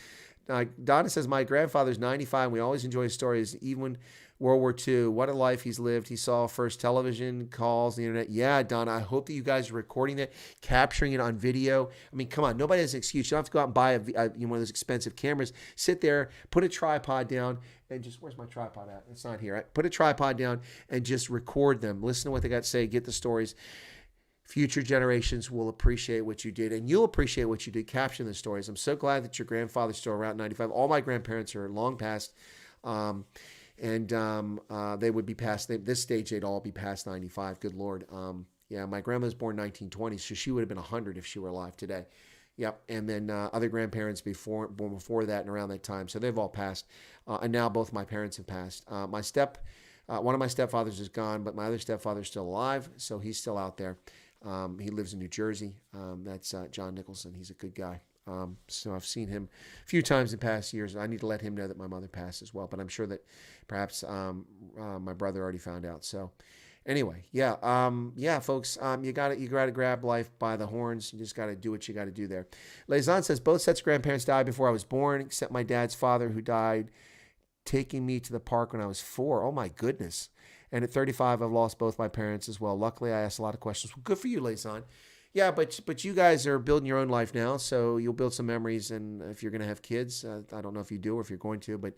Donna says, my grandfather's 95, and we always enjoy his stories, even World War II. What a life he's lived. He saw first television, calls, the internet. Yeah, Donna, I hope that you guys are recording that, capturing it on video. I mean, come on, nobody has an excuse. You don't have to go out and buy one of those expensive cameras. Sit there, put a tripod down, and just, where's my tripod at? It's not here. Right? Put a tripod down and just record them. Listen to what they got to say. Get the stories. future generations will appreciate what you did, and you'll appreciate what you did capturing the stories. I'm so glad that your grandfather's still around 95. All my grandparents are long past, they would be past, this stage, they'd all be past 95. Good Lord. Yeah, my grandma was born 1920, so she would have been 100 if she were alive today. Yep, and then other grandparents born before that and around that time, so they've all passed. And now both my parents have passed. One of my stepfathers is gone, but my other stepfather's still alive, so he's still out there. He lives in New Jersey. That's John Nicholson. He's a good guy. So I've seen him a few times in past years. I need to let him know that my mother passed as well, but I'm sure that perhaps my brother already found out. So anyway, yeah, folks, you got to grab life by the horns. You just got to do what you got to do there. Lazan says both sets of grandparents died before I was born, except my dad's father, who died taking me to the park when I was 4. Oh my goodness. And at 35, I've lost both my parents as well. Luckily, I asked a lot of questions. Well, good for you, Lazan. Yeah, but you guys are building your own life now, so you'll build some memories. And if you're going to have kids, I don't know if you do or if you're going to, but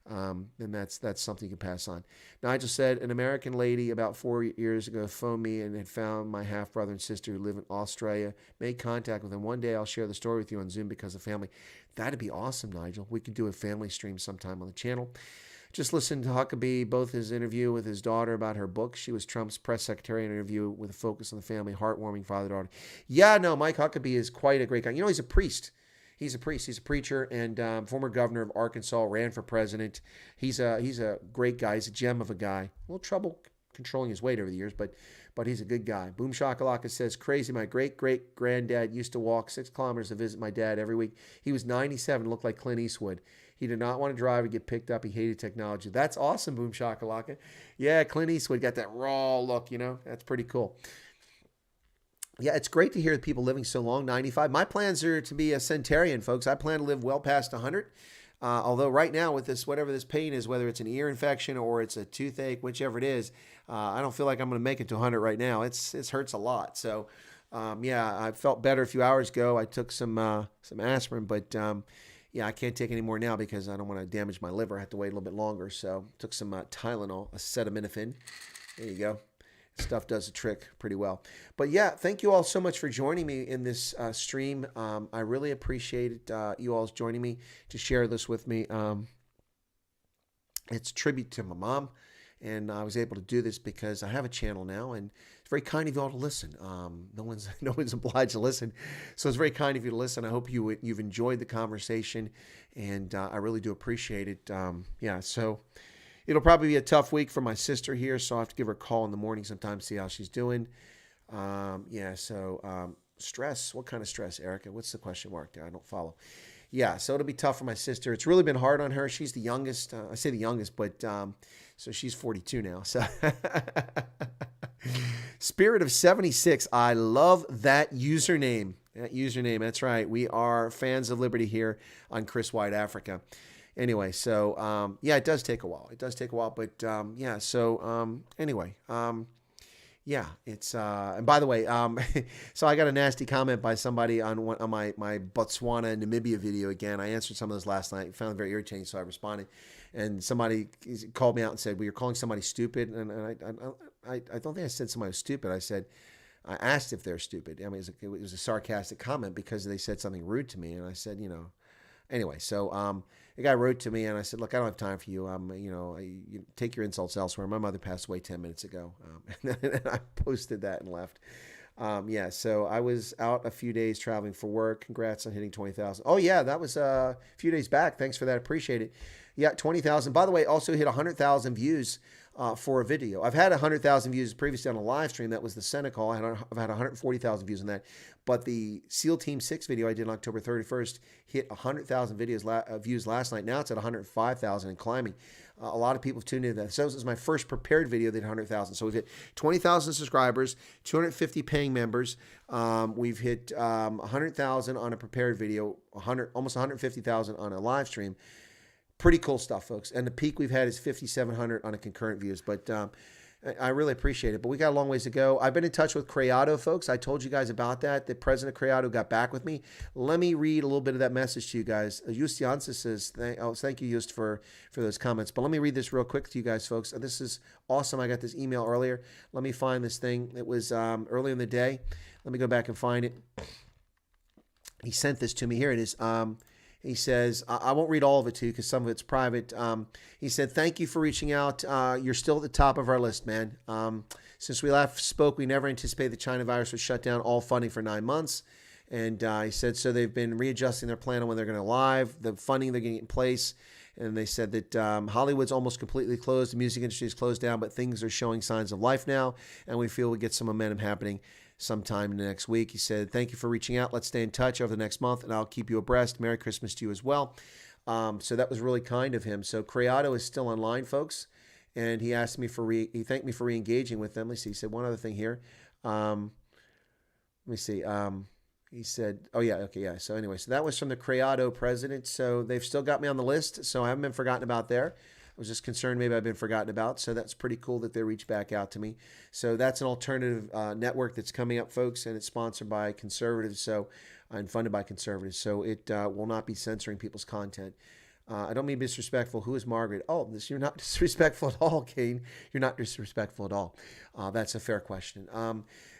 then that's something you can pass on. Nigel said, an American lady about 4 years ago phoned me and had found my half-brother and sister who live in Australia, made contact with them. One day I'll share the story with you on Zoom because of family. That'd be awesome, Nigel. We could do a family stream sometime on the channel. Just listened to Huckabee, both his interview with his daughter about her book. She was Trump's press secretary interview with a focus on the family, heartwarming father-daughter. Yeah, no, Mike Huckabee is quite a great guy. You know, he's a priest. He's a priest. He's a preacher and former governor of Arkansas, ran for president. He's a great guy. He's a gem of a guy. A little trouble controlling his weight over the years, but he's a good guy. Boom Shakalaka says, crazy. My great-great-granddad used to walk 6 kilometers to visit my dad every week. He was 97, looked like Clint Eastwood. He did not want to drive or get picked up. He hated technology. That's awesome, Boom Shakalaka. Yeah, Clint Eastwood got that raw look, you know. That's pretty cool. Yeah, it's great to hear people living so long, 95. My plans are to be a centenarian, folks. I plan to live well past 100. Although right now with this, whatever this pain is, whether it's an ear infection or it's a toothache, whichever it is, I don't feel like I'm going to make it to 100 right now. It hurts a lot. So, yeah, I felt better a few hours ago. I took some aspirin, but yeah, I can't take any more now because I don't want to damage my liver. I have to wait a little bit longer. So took some Tylenol, acetaminophen. There you go. Stuff does the trick pretty well. But yeah, thank you all so much for joining me in this stream. I really appreciate you all joining me to share this with me. It's a tribute to my mom. And I was able to do this because I have a channel now, and it's very kind of you all to listen. No one's obliged to listen, so it's very kind of you to listen. I hope you've enjoyed the conversation, and I really do appreciate it. Yeah, so it'll probably be a tough week for my sister here, so I have to give her a call in the morning sometime, see how she's doing. Yeah, so stress. What kind of stress, Erica? What's the question mark there? I don't follow. Yeah, so it'll be tough for my sister. It's really been hard on her. She's the youngest. I say the youngest, but so she's 42 now. So Spirit of 76. I love that username. That's right. We are fans of liberty here on Chris Wyatt Africa. Anyway, so yeah, it does take a while. But yeah. So anyway. Yeah, it's and by the way, so I got a nasty comment by somebody on my Botswana Namibia video again. I answered some of those last night, found it very irritating, so I responded. And somebody called me out and said, "Well, you're calling somebody stupid." And I don't think I said somebody was stupid. I asked if they're stupid. I mean, it was a sarcastic comment because they said something rude to me, and I said, you know. Anyway, so the guy wrote to me, and I said, "Look, I don't have time for you. You take your insults elsewhere. My mother passed away 10 minutes ago." And then I posted that and left. Yeah, so I was out a few days traveling for work. Congrats on hitting 20,000. Oh, yeah, that was a few days back. Thanks for that. Appreciate it. Yeah, 20,000. By the way, also hit 100,000 views for a video. I've had 100,000 views previously on a live stream. That was the Senate call. I've had 140,000 views on that. But the SEAL Team 6 video I did on October 31st hit 100,000 views last night. Now it's at 105,000 and climbing. A lot of people have tuned into that. So this is my first prepared video that hit 100,000. So we've hit 20,000 subscribers, 250 paying members. We've hit 100,000 on a prepared video, almost 150,000 on a live stream. Pretty cool stuff, folks. And the peak we've had is 5,700 on a concurrent views. But I really appreciate it, but we got a long ways to go. I've been in touch with Creado, folks. I told you guys about that. The president of Creado got back with me. Let me read a little bit of that message to you guys. Justianza says, thank you, Just, for those comments. But let me read this real quick to you guys, folks. This is awesome. I got this email earlier. Let me find this thing. It was earlier in the day. Let me go back and find it. He sent this to me. Here it is. He says, I won't read all of it to you because some of it's private. He said, thank you for reaching out. You're still at the top of our list, man. Since we last spoke, we never anticipated the China virus would shut down all funding for 9 months. And he said, so they've been readjusting their plan on when they're going to live, the funding they're getting in place. And they said that Hollywood's almost completely closed. The music industry is closed down, but things are showing signs of life now. And we feel we get some momentum happening sometime in the next week. He said, thank you for reaching out. Let's stay in touch over the next month, and I'll keep you abreast. Merry Christmas to you as well. So that was really kind of him. So Creado is still online, folks, and he asked me he thanked me for re-engaging with them. Let's see. He said one other thing here. Let me see. He said, oh, yeah, okay, yeah. So anyway, so that was from the Creado president. So they've still got me on the list, so I haven't been forgotten about there. I was just concerned maybe I've been forgotten about. So that's pretty cool that they reached back out to me. So that's an alternative network that's coming up, folks, and it's sponsored by conservatives and funded by conservatives. So it will not be censoring people's content. I don't mean disrespectful. Who is Margaret? Oh, you're not disrespectful at all, Kane. You're not disrespectful at all. That's a fair question.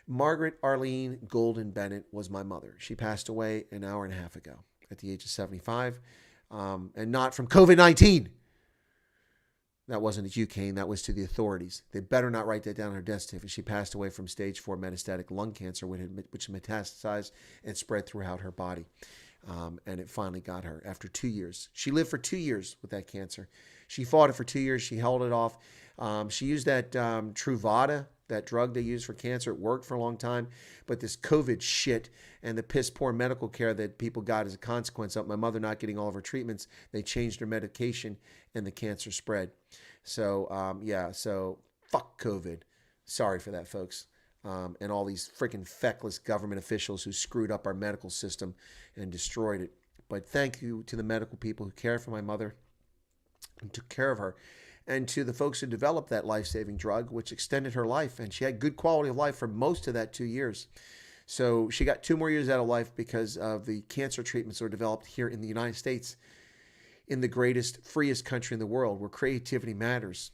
Margaret Arline Golden Bennett was my mother. She passed away an hour and a half ago at the age of 75, and not from COVID-19. That wasn't at you, Kane. That was to the authorities. They better not write that down on her death certificate. She passed away from stage 4 metastatic lung cancer, which metastasized and spread throughout her body. And it finally got her after 2 years. She lived for 2 years with that cancer. She fought it for 2 years. She held it off. She used that Truvada, that drug they use for cancer. It worked for a long time. But this COVID shit and the piss poor medical care that people got as a consequence of my mother not getting all of her treatments, they changed her medication and the cancer spread. So, so fuck COVID. Sorry for that, folks. And all these freaking feckless government officials who screwed up our medical system and destroyed it. But thank you to the medical people who cared for my mother and took care of her, and to the folks who developed that life-saving drug, which extended her life. And she had good quality of life for most of that 2 years. So she got 2 more years out of life because of the cancer treatments that were developed here in the United States, in the greatest, freest country in the world, where creativity matters.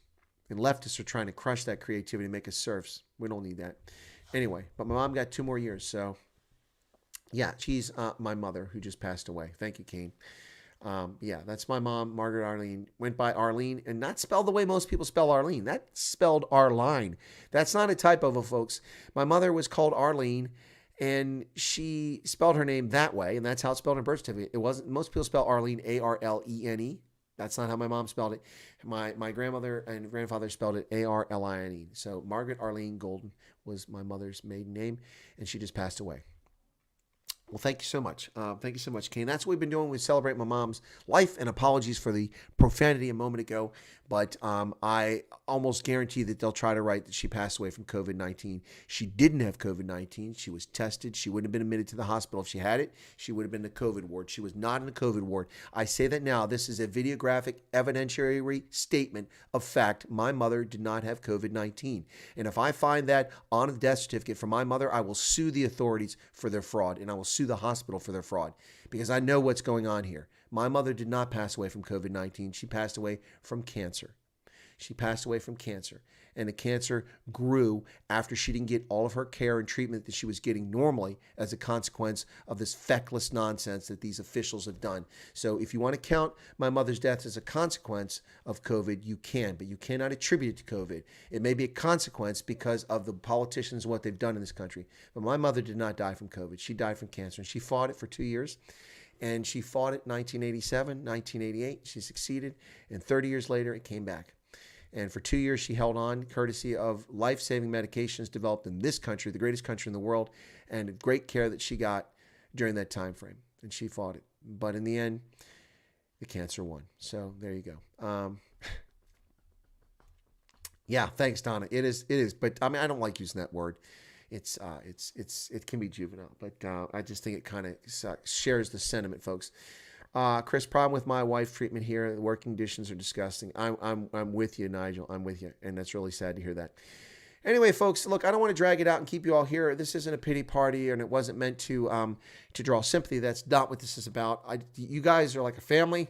And leftists are trying to crush that creativity and make us serfs. We don't need that. Anyway, but my mom got 2 more years. So, yeah, she's my mother who just passed away. Thank you, Kane. That's my mom, Margaret Arline. Went by Arline, and not spelled the way most people spell Arline. That's spelled Arline. That's not a typo, folks. My mother was called Arline, and she spelled her name that way, and that's how it's spelled in her birth certificate. It wasn't. Most people spell Arline Arlene. That's not how my mom spelled it. My grandmother and grandfather spelled it Arline. So Margaret Arline Golden was my mother's maiden name, and she just passed away. Well, thank you so much. Thank you so much, Kane. That's what we've been doing. We celebrate my mom's life, and apologies for the profanity a moment ago. But I almost guarantee that they'll try to write that she passed away from COVID-19. She didn't have COVID-19. She was tested. She wouldn't have been admitted to the hospital. If she had it, she would have been in the COVID ward. She was not in the COVID ward. I say that now. This is a videographic evidentiary statement of fact. My mother did not have COVID-19. And if I find that on a death certificate for my mother, I will sue the authorities for their fraud, and I will sue the hospital for their fraud, because I know what's going on here. My mother did not pass away from COVID-19. She passed away from cancer. She passed away from cancer. And the cancer grew after she didn't get all of her care and treatment that she was getting normally as a consequence of this feckless nonsense that these officials have done. So if you want to count my mother's death as a consequence of COVID, you can, but you cannot attribute it to COVID. It may be a consequence because of the politicians and what they've done in this country. But my mother did not die from COVID. She died from cancer, and she fought it for 2 years. And she fought it in 1987, 1988. She succeeded. And 30 years later, it came back. And for 2 years, she held on, courtesy of life-saving medications developed in this country, the greatest country in the world, and great care that she got during that time frame. And she fought it. But in the end, the cancer won. So there you go. Yeah, thanks, Donna. It is. But I mean, I don't like using that word. It can be juvenile, but I just think it kind of shares the sentiment, folks. Chris, problem with my wife treatment here. The working conditions are disgusting. I'm with you, Nigel. I'm with you, and that's really sad to hear that. Anyway, folks, look, I don't want to drag it out and keep you all here. This isn't a pity party, and it wasn't meant to draw sympathy. That's not what this is about. You guys are like a family,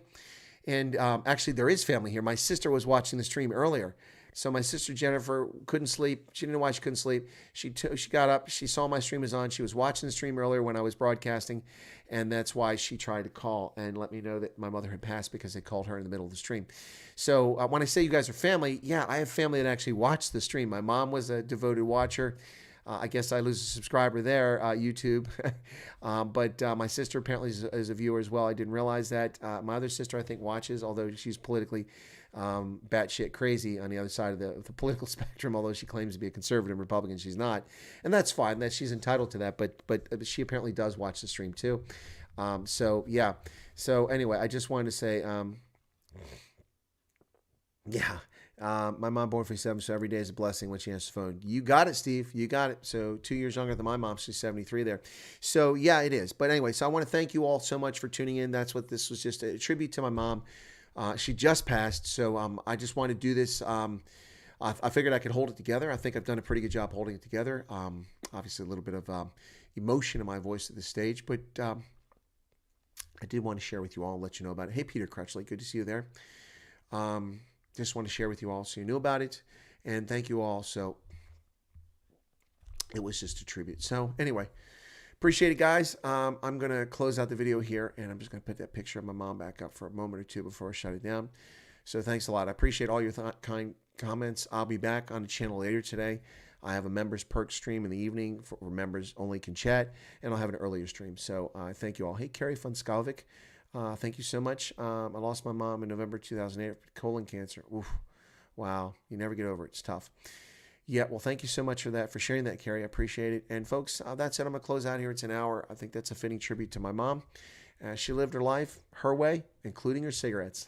and actually, there is family here. My sister was watching the stream earlier. So my sister Jennifer couldn't sleep. She didn't know why she couldn't sleep. She got up. She saw my stream was on. She was watching the stream earlier when I was broadcasting, and that's why she tried to call and let me know that my mother had passed because they called her in the middle of the stream. So when I say you guys are family, yeah, I have family that actually watched the stream. My mom was a devoted watcher. I guess I lose a subscriber there, YouTube. But my sister apparently is a viewer as well. I didn't realize that. My other sister, I think, watches, although she's politically batshit crazy on the other side of the political spectrum, although she claims to be a conservative Republican. She's not. And that's fine. She's entitled to that. But she apparently does watch the stream too. So, yeah. So, anyway, I just wanted to say, yeah. My mom born 47, so every day is a blessing when she answers the phone. You got it, Steve. You got it. So 2 years younger than my mom. She's 73 there. So yeah, it is. But anyway, so I want to thank you all so much for tuning in. That's what this was, just a tribute to my mom. She just passed. So I just want to do this. I figured I could hold it together. I think I've done a pretty good job holding it together. Obviously a little bit of emotion in my voice at this stage, but I did want to share with you all and let you know about it. Hey, Peter Crutchley, good to see you there. Just want to share with you all so you knew about it. And thank you all. So it was just a tribute. So anyway, appreciate it, guys. I'm going to close out the video here, and I'm just going to put that picture of my mom back up for a moment or two before I shut it down. So thanks a lot. I appreciate all your kind comments. I'll be back on the channel later today. I have a members perk stream in the evening where members only can chat, and I'll have an earlier stream. So thank you all. Hey, Carrie Funskalvik. Thank you so much. I lost my mom in November 2008, colon cancer. Oof. Wow. You never get over it. It's tough. Yeah. Well, thank you so much for that, for sharing that, Carrie. I appreciate it. And folks, that's it. I'm going to close out here. It's an hour. I think that's a fitting tribute to my mom. She lived her life her way, including her cigarettes.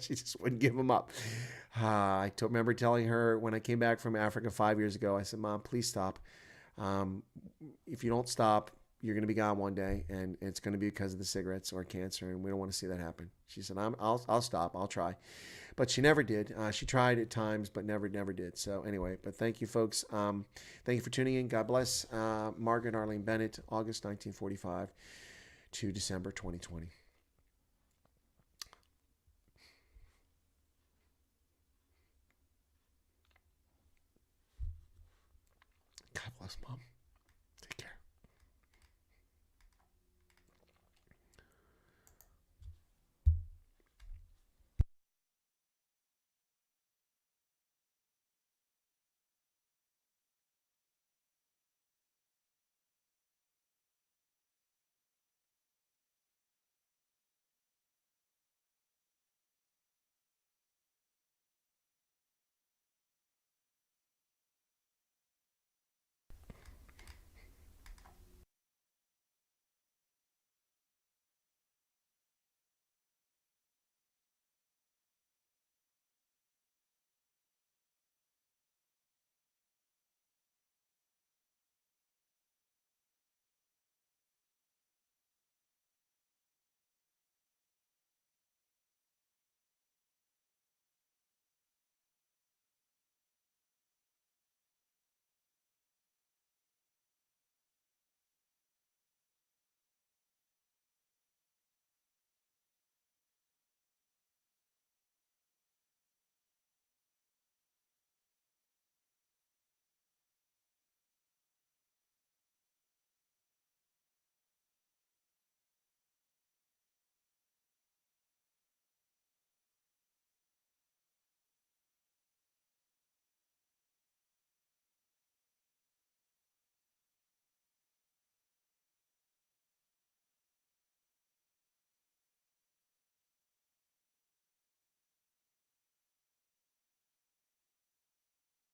She just wouldn't give them up. I remember telling her when I came back from Africa 5 years ago, I said, Mom, please stop. If you don't stop, you're going to be gone one day, and it's going to be because of the cigarettes or cancer, and we don't want to see that happen. She said, I'll stop. I'll try. But she never did. She tried at times, but never did. So anyway, but thank you, folks. Thank you for tuning in. God bless. Margaret, Arline, Bennett, August 1945 to December 2020. God bless, Mom.